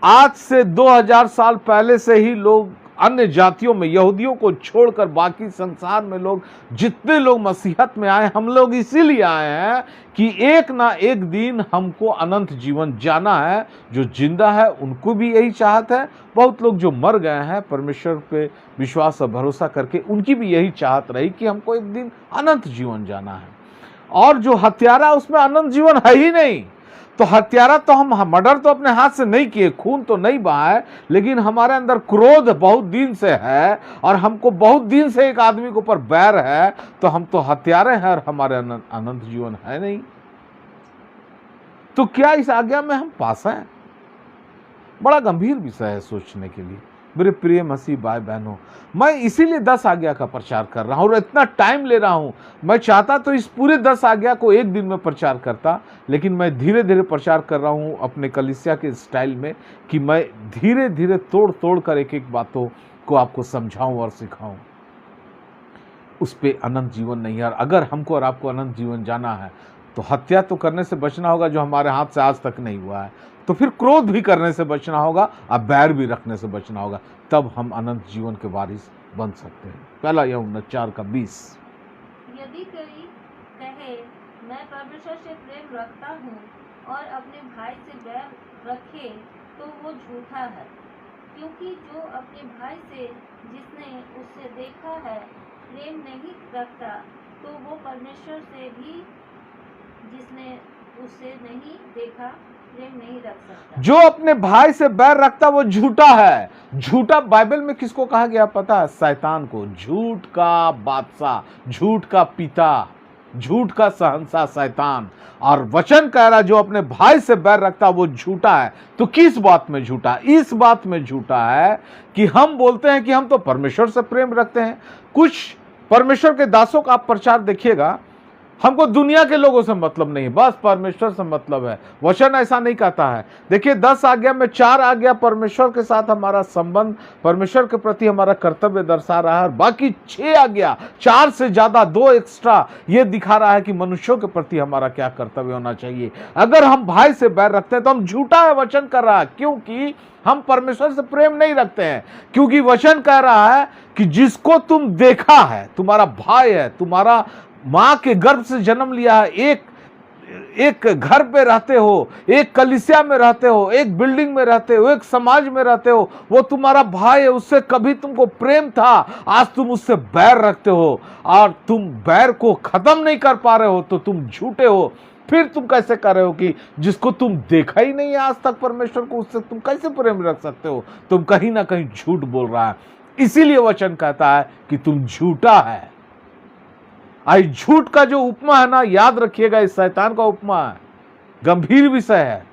आज से 2000 साल पहले से ही लोग अन्य जातियों में, यहूदियों को छोड़कर बाकी संसार में लोग, जितने लोग मसीहत में आए, हम लोग इसीलिए आए हैं कि एक ना एक दिन हमको अनंत जीवन जाना है। जो जिंदा है उनको भी यही चाहत है, बहुत लोग जो मर गए हैं परमेश्वर पे विश्वास और भरोसा करके, उनकी भी यही चाहत रही कि हमको एक दिन अनंत जीवन जाना है। और जो हत्यारा, उसमें अनंत जीवन है ही नहीं। तो हत्यारा तो हम मर्डर तो अपने हाथ से नहीं किए, खून तो नहीं बहाए, लेकिन हमारे अंदर क्रोध बहुत दिन से है, और हमको बहुत दिन से एक आदमी के ऊपर बैर है, तो हम तो हत्यारे हैं और हमारे अनंत जीवन है नहीं। तो क्या इस आज्ञा में हम पास हैं? बड़ा गंभीर विषय है सोचने के लिए। मेरे प्रिय मसीह भाई बहनों, मैं इसीलिए 10 आज्ञा का प्रचार कर रहा हूं और इतना टाइम ले रहा हूं। मैं चाहता तो इस पूरे 10 आज्ञा को एक दिन में प्रचार करता, लेकिन मैं धीरे धीरे प्रचार कर रहा हूं अपने कलीसिया के स्टाइल में, कि मैं धीरे धीरे तोड़ तोड़ कर एक एक बातों को आपको समझाऊं और सिखाऊं। उस पे अनंत जीवन नहीं है। और अगर हमको और आपको अनंत जीवन जाना है तो हत्या तो करने से बचना होगा जो हमारे हाथ से आज तक नहीं हुआ है, तो फिर क्रोध भी करने से बचना होगा और बैर भी रखने से बचना होगा, तब हम अनंत जीवन के वारिस बन सकते हैं। पहला यूहन्ना 4:20। यदि कोई कहे मैं परमेश्वर से प्रेम रखता हूँ और अपने भाई से बैर रखे तो वो झूठा है, क्योंकि जो अपने भाई से जिसने उससे देखा है प्रेम नहीं रखता, तो वो परमेश्वर से भी जिसने उससे नहीं देखा प्रेम नहीं रख सकता। जो अपने भाई से बैर रखता वो झूठा है। झूठा बाइबल में किसको कहा गया पता है? शैतान को। झूठ का बादशाह, झूठ का पिता, झूठ का शहंशाह शैतान। और वचन कह रहा जो अपने भाई से बैर रखता वो झूठा है। तो किस बात में झूठा? इस बात में झूठा है कि हम बोलते हैं कि हम तो परमेश्वर से प्रेम रखते हैं। कुछ परमेश्वर के दासों का आप प्रचार देखिएगा, हमको दुनिया के लोगों से मतलब नहीं, बस परमेश्वर से मतलब है। वचन ऐसा नहीं कहता है। देखिए 10 आज्ञा में 4 आज्ञा परमेश्वर के साथ हमारा संबंध, परमेश्वर के प्रति हमारा कर्तव्य दर्शा रहा है, और बाकी 6 आज्ञा, 4 से ज्यादा 2 एक्स्ट्रा, ये दिखा रहा है कि मनुष्यों के प्रति हमारा क्या कर्तव्य होना चाहिए। अगर हम भाई से बैर रखते हैं तो हम झूठा है वचन कर रहा है, क्योंकि हम परमेश्वर से प्रेम नहीं रखते हैं। क्योंकि वचन कह रहा है कि जिसको तुम देखा है, तुम्हारा भाई है, तुम्हारा मां के गर्भ से जन्म लिया है, एक घर पे रहते हो, एक कलीसिया में रहते हो, एक बिल्डिंग में रहते हो, एक समाज में रहते हो, वो तुम्हारा भाई है, उससे कभी तुमको प्रेम था, आज तुम उससे बैर रखते हो और तुम बैर को खत्म नहीं कर पा रहे हो, तो तुम झूठे हो। फिर तुम कैसे कर रहे हो कि जिसको तुम देखा ही नहीं है आज तक परमेश्वर को, उससे तुम कैसे प्रेम रख सकते हो? तुम कहीं ना कहीं झूठ बोल रहा है। इसीलिए वचन कहता है कि तुम झूठा है। आई झूठ का जो उपमा है ना, याद रखिएगा, इस शैतान का उपमा है, गंभीर विषय है।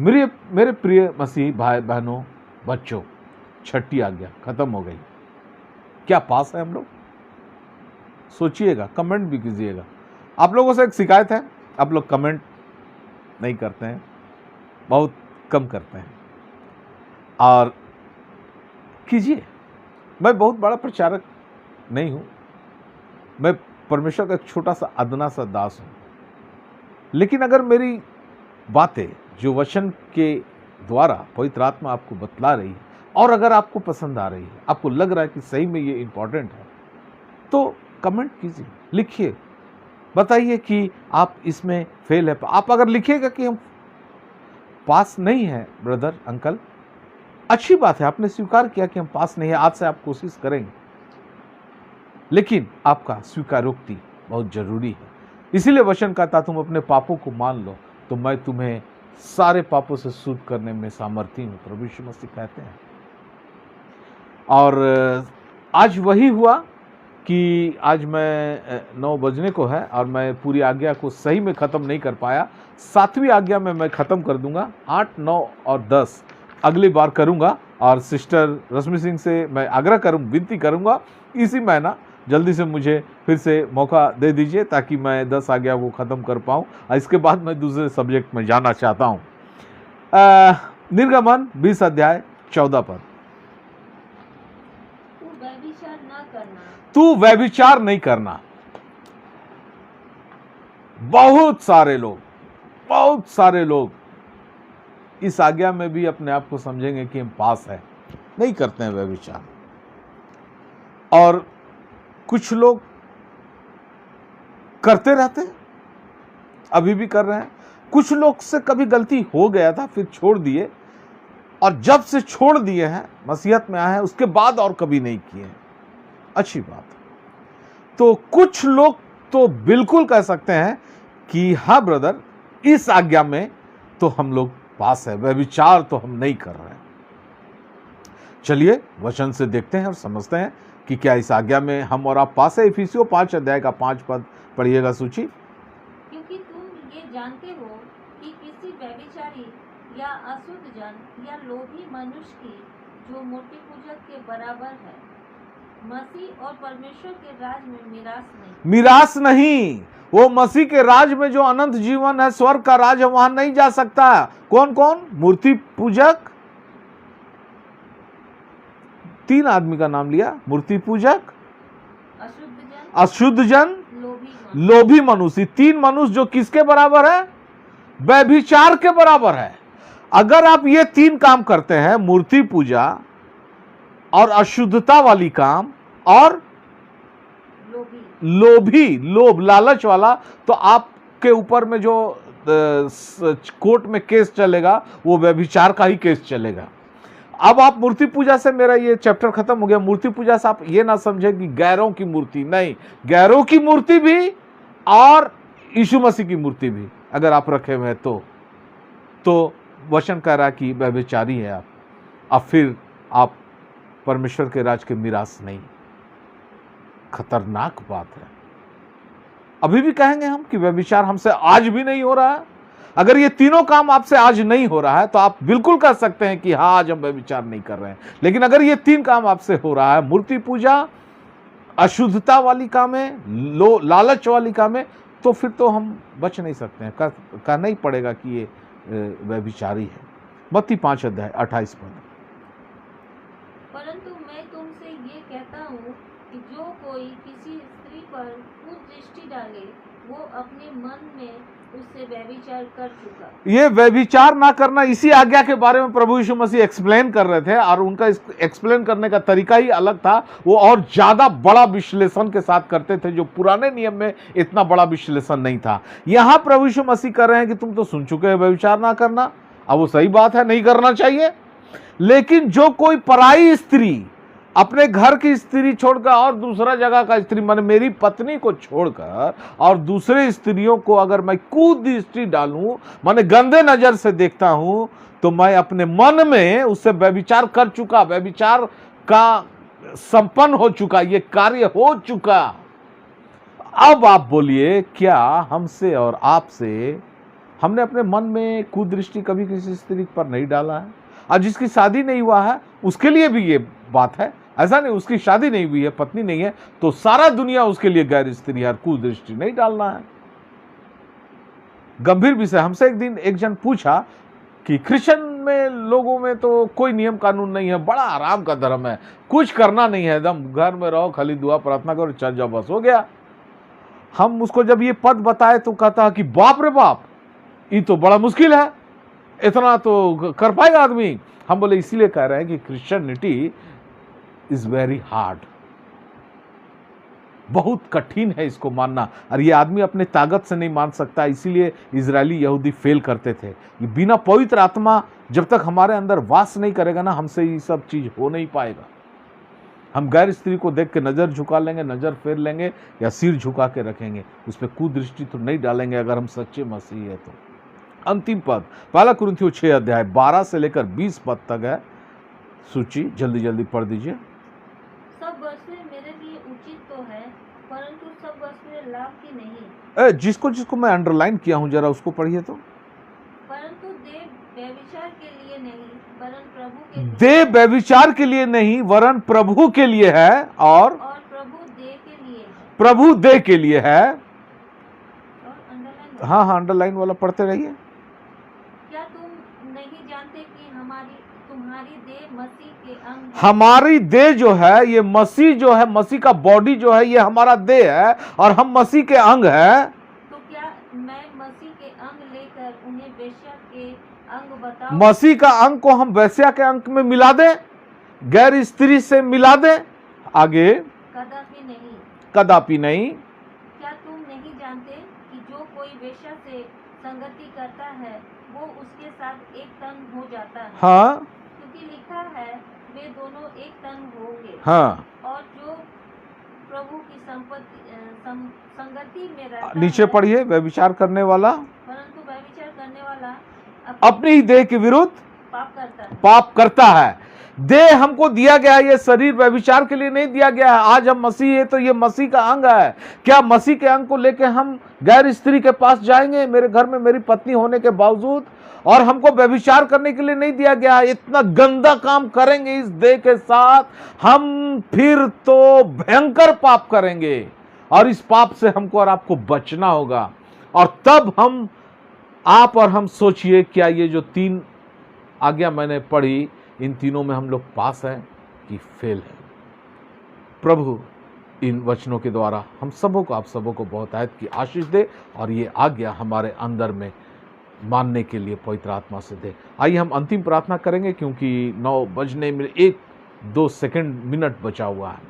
मेरे प्रिय मसीह भाई बहनों बच्चों, छठी आज्ञा खत्म हो गई। क्या पास है हम लोग? सोचिएगा, कमेंट भी कीजिएगा। आप लोगों से एक शिकायत है, आप लोग कमेंट नहीं करते हैं, बहुत कम करते हैं। और कीजिए, मैं बहुत बड़ा प्रचारक नहीं हूं, मैं परमेश्वर का एक छोटा सा अदना सा दास हूं। लेकिन अगर मेरी बातें जो वचन के द्वारा पवित्र आत्मा आपको बतला रही है और अगर आपको पसंद आ रही है, आपको लग रहा है कि सही में ये इंपॉर्टेंट है, तो कमेंट कीजिए, लिखिए, बताइए कि आप इसमें फेल है। आप अगर लिखिएगा कि हम पास नहीं है ब्रदर अंकल, अच्छी बात है, आपने स्वीकार किया कि हम पास नहीं है, आज से आप कोशिश करेंगे। लेकिन आपका स्वीकारोक्ति बहुत जरूरी है। इसीलिए वचन कहता तुम अपने पापों को मान लो तो मैं तुम्हें सारे पापों से शुद्ध करने में सामर्थी हूं, प्रभु यीशु मसीह कहते हैं। और आज वही हुआ कि आज मैं 9 बजने को है और मैं पूरी आज्ञा को सही में ख़त्म नहीं कर पाया। 7वीं आज्ञा में मैं ख़त्म कर दूंगा, 8, 9 और 10 अगली बार करूंगा। और सिस्टर रश्मि सिंह से मैं आग्रह विनती करूंगा, इसी महीना जल्दी से मुझे फिर से मौका दे दीजिए ताकि मैं 10 आज्ञा को ख़त्म कर पाऊँ। इसके बाद मैं दूसरे सब्जेक्ट में जाना चाहता हूँ। निर्गमन 20 अध्याय 14 पद, तू व्यभिचार नहीं करना। बहुत सारे लोग इस आज्ञा में भी अपने आप को समझेंगे कि हम पास है, नहीं करते हैं व्यभिचार। और कुछ लोग करते रहते हैं, अभी भी कर रहे हैं। कुछ लोग से कभी गलती हो गया था, फिर छोड़ दिए, और जब से छोड़ दिए हैं, मसीहत में आए हैं, उसके बाद और कभी नहीं किए हैं। अच्छी बात है। तो कुछ लोग तो बिल्कुल कह सकते हैं कि हाँ ब्रदर, इस आज्ञा में तो हम लोग पास है, व्यभिचार तो हम नहीं कर रहे हैं। चलिए वचन से देखते हैं और समझते हैं कि क्या इस आज्ञा में हम और आप पास है। इफिसियों 5 अध्याय का 5 पद पढ़िएगा सूची। क्योंकि तुम ये जानते हो कि किसी व्यभिचारी या अशुद्ध जन या लोभी मनुष्य की जो मूर्ति पूजक के बराबर है, मसीह और परमेश्वर के राज में मिरास नहीं। वो मसीह के राज में जो अनंत जीवन है, स्वर्ग का राज है, वहां नहीं जा सकता। कौन कौन? मूर्ति पूजक, 3 आदमी का नाम लिया, मूर्ति पूजक, अशुद्ध जन, लोभी मनुष्य। 3 मनुष्य जो किसके बराबर है? व्यभिचार के बराबर है। अगर आप ये 3 काम करते हैं, मूर्ति पूजा और अशुद्धता वाली काम और लोभ लालच वाला, तो आपके ऊपर में जो कोर्ट में केस चलेगा वो व्यभिचार का ही केस चलेगा। अब आप मूर्ति पूजा से, मेरा ये चैप्टर खत्म हो गया। मूर्ति पूजा से आप ये ना समझे कि गैरों की मूर्ति, नहीं, गैरों की मूर्ति भी और यीशु मसीह की मूर्ति भी अगर आप रखे हुए हैं तो वचन कह रहा कि व्यभिचारी है आप। अब फिर आप परमेश्वर के राज के मिरास नहीं। खतरनाक बात है। अभी भी कहेंगे हम कि व्यभिचार हमसे आज भी नहीं हो रहा है। अगर ये तीनों काम आपसे आज नहीं हो रहा है तो आप बिल्कुल कह सकते हैं कि हाँ, आज हम व्यभिचार नहीं कर रहे हैं। लेकिन अगर ये 3 काम आपसे हो रहा है, मूर्ति पूजा, अशुद्धता वाली काम है, लालच वाली काम है, तो फिर तो हम बच नहीं सकते हैं, कहना ही पड़ेगा कि ये व्यभिचारी है। मत्ती 5 अध्याय 28 पद। परंतु मैं तुमसे ये कहता हूँ कि जो कोई किसी स्त्री पर कुदृष्टि डाले, वो अपने मन में उससे व्यभिचार कर चुका। ये व्यभिचार ना करना, इसी आज्ञा के बारे में प्रभु यीशु मसीह एक्सप्लेन कर रहे थे, और उनका एक्सप्लेन करने का तरीका ही अलग था। वो और ज्यादा बड़ा विश्लेषण के साथ करते थे, जो पुराने नियम में इतना बड़ा विश्लेषण नहीं था। यहां प्रभु यीशु मसीह कर रहे हैं कि तुम तो सुन चुके हो व्यभिचार ना करना। अब वो सही बात है, नहीं करना चाहिए। लेकिन जो कोई पराई स्त्री, अपने घर की स्त्री छोड़कर और दूसरा जगह का स्त्री, माने मेरी पत्नी को छोड़कर और दूसरे स्त्रियों को अगर मैं कुदृष्टि डालूं, माने गंदे नजर से देखता हूं, तो मैं अपने मन में उससे व्यभिचार कर चुका, व्यभिचार का संपन्न हो चुका, ये कार्य हो चुका। अब आप बोलिए, क्या हमसे और आपसे हमने अपने मन में कुदृष्टि कभी किसी स्त्री पर नहीं डाला है। और जिसकी शादी नहीं हुआ है उसके लिए भी ये बात है। ऐसा नहीं उसकी शादी नहीं हुई है, पत्नी नहीं है, तो सारा दुनिया उसके लिए गैर स्त्री है, कुदृष्टि नहीं डालना है। गंभीर विषय। हमसे एक दिन एक जन पूछा कि क्रिश्चियन में लोगों में तो कोई नियम कानून नहीं है, बड़ा आराम का धर्म है, कुछ करना नहीं है, एकदम घर में रहो, खाली दुआ प्रार्थना करो, चल जाओ, बस हो गया। हम उसको जब ये पद बताए तो कहता कि बाप रे बाप, ये तो बड़ा मुश्किल है, इतना तो कर पाएगा आदमी। हम बोले इसीलिए कह रहे हैं कि क्रिश्चियनिटी इज वेरी हार्ड, बहुत कठिन है इसको मानना, और ये आदमी अपने ताकत से नहीं मान सकता। इसीलिए इजरायली यहूदी फेल करते थे। ये बिना पवित्र आत्मा जब तक हमारे अंदर वास नहीं करेगा ना, हमसे ये सब चीज हो नहीं पाएगा। हम गैर स्त्री को देख के नजर झुका लेंगे, नजर फेर लेंगे, या सिर झुका के रखेंगे, उस पर कुदृष्टि तो नहीं डालेंगे अगर हम सच्चे मसीही है तो। अंतिम पद 1 कुरिन्थियों 6 अध्याय 12 से लेकर 20 पद तक है सूची, जल्दी जल्दी पढ़ दीजिए। सब वस्तुएं मेरे लिए उचित तो है, परंतु सब वस्तुएं लाभ की नहीं। जिसको जिसको मैं अंडरलाइन किया हूं जरा उसको पढ़िए तो। परंतु देह व्यभिचार के लिए नहीं, वरन प्रभु के लिए। देह व्यभिचार के लिए नहीं, वरन प्रभु के लिए है, और प्रभु देह के लिए है। प्रभु देह के लिए है। और अंडरलाइन। हाँ, अंडरलाइन वाला पढ़ते रहिए। क्या तुम नहीं जानते कि तुम्हारी देह मसीह के अंग है? हमारी देह जो है, ये मसीह जो है, मसीह का बॉडी जो है, ये हमारा देह है, और हम मसीह के अंग है। तो क्या मैं मसीह के अंग लेकर उन्हें वेश्या के अंग बताऊं? मसीह का अंग को हम वेश्या के अंग में मिला दें, गैर स्त्री से मिला दें? आगे। कदापि नहीं। कदापि नहीं। क्या तुम नहीं जानते कि जो कोई वेश्या से संगति करता है वो उसके साथ एक तन हो जाता है? हाँ, क्योंकि लिखा है वे दोनों एक तन होंगे। हाँ। और जो प्रभु की संगति में रहता नीचे है, पढ़िए। व्यभिचार करने वाला, परंतु व्यभिचार करने वाला अपनी ही देह के विरुद्ध पाप करता है। पाप करता है। देह हमको दिया गया है, ये शरीर व्यभिचार के लिए नहीं दिया गया है। आज हम मसीह है तो ये मसीह का अंग है। क्या मसीह के अंग को लेके हम गैर स्त्री के पास जाएंगे मेरे घर में मेरी पत्नी होने के बावजूद? और हमको व्यभिचार करने के लिए नहीं दिया गया है। इतना गंदा काम करेंगे इस देह के साथ हम, फिर तो भयंकर पाप करेंगे, और इस पाप से हमको और आपको बचना होगा। और तब हम, आप और हम सोचिए, क्या ये जो 3 आज्ञा मैंने पढ़ी, इन तीनों में हम लोग पास हैं कि फेल है? प्रभु इन वचनों के द्वारा हम सबों को, आप सबों को बहुत आयत की आशीष दे, और ये आज्ञा हमारे अंदर में मानने के लिए पवित्र आत्मा से दे। आइए हम अंतिम प्रार्थना करेंगे, क्योंकि 9 बजने में 1-2 सेकंड मिनट बचा हुआ है।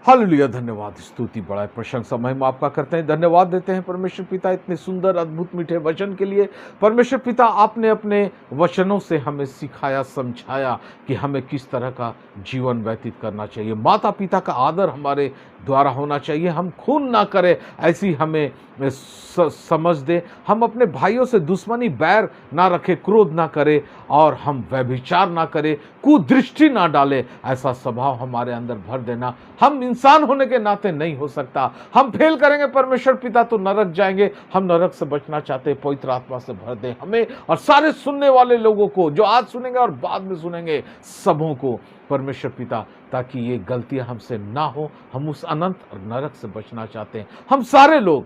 हालेलुया, धन्यवाद, स्तुति, बड़ाई, प्रशंसा, महिमा आपका करते हैं। धन्यवाद देते हैं परमेश्वर पिता इतने सुंदर, अद्भुत, मीठे वचन के लिए। परमेश्वर पिता, आपने अपने वचनों से हमें सिखाया, समझाया कि हमें किस तरह का जीवन व्यतीत करना चाहिए। माता पिता का आदर हमारे द्वारा होना चाहिए। हम खून ना करें, ऐसी हमें समझ दे। हम अपने भाइयों से दुश्मनी, बैर ना रखें, क्रोध ना करें, और हम व्यभिचार ना करें, कुदृष्टि ना डालें। ऐसा स्वभाव हमारे अंदर भर देना। हम इंसान होने के नाते नहीं हो सकता। हम फेल करेंगे परमेश्वर पिता तो नरक जाएंगे। हम नरक से बचना चाहते हैं, पवित्र आत्मा से भर दे हमें और सारे सुनने वाले लोगों को, जो आज सुनेंगे और बाद में सुनेंगे, सबों को परमेश्वर पिता, ताकि ये गलतियां हमसे ना हो। हम उस अनंत और नरक से बचना चाहते हैं। हम सारे लोग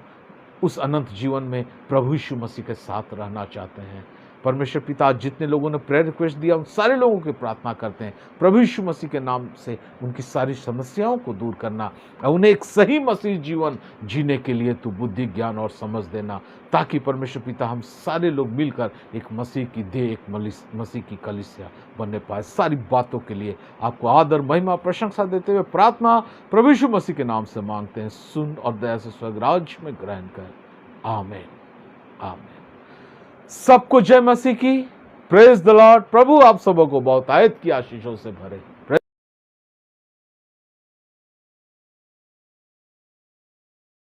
उस अनंत जीवन में प्रभु यीशु मसीह के साथ रहना चाहते हैं। परमेश्वर पिता, जितने लोगों ने प्रेयर रिक्वेस्ट दिया उन सारे लोगों की प्रार्थना करते हैं, प्रभु यीशु मसीह के नाम से उनकी सारी समस्याओं को दूर करना, और उन्हें एक सही मसीह जीवन जीने के लिए तू बुद्धि, ज्ञान और समझ देना, ताकि परमेश्वर पिता हम सारे लोग मिलकर एक मसीह की देह, एक मसीह की कलीसिया बनने पाए। सारी बातों के लिए आपको आदर, महिमा, प्रशंसा देते हुए प्रार्थना प्रभु यीशु मसीह के नाम से मांगते हैं। सुन और दया से स्वर्ग राज्य में ग्रहण कर। आमीन, आमीन। सबको जय मसीह की। Praise the Lord. प्रभु आप सबों को बहुत आयत की आशीषों से भरे।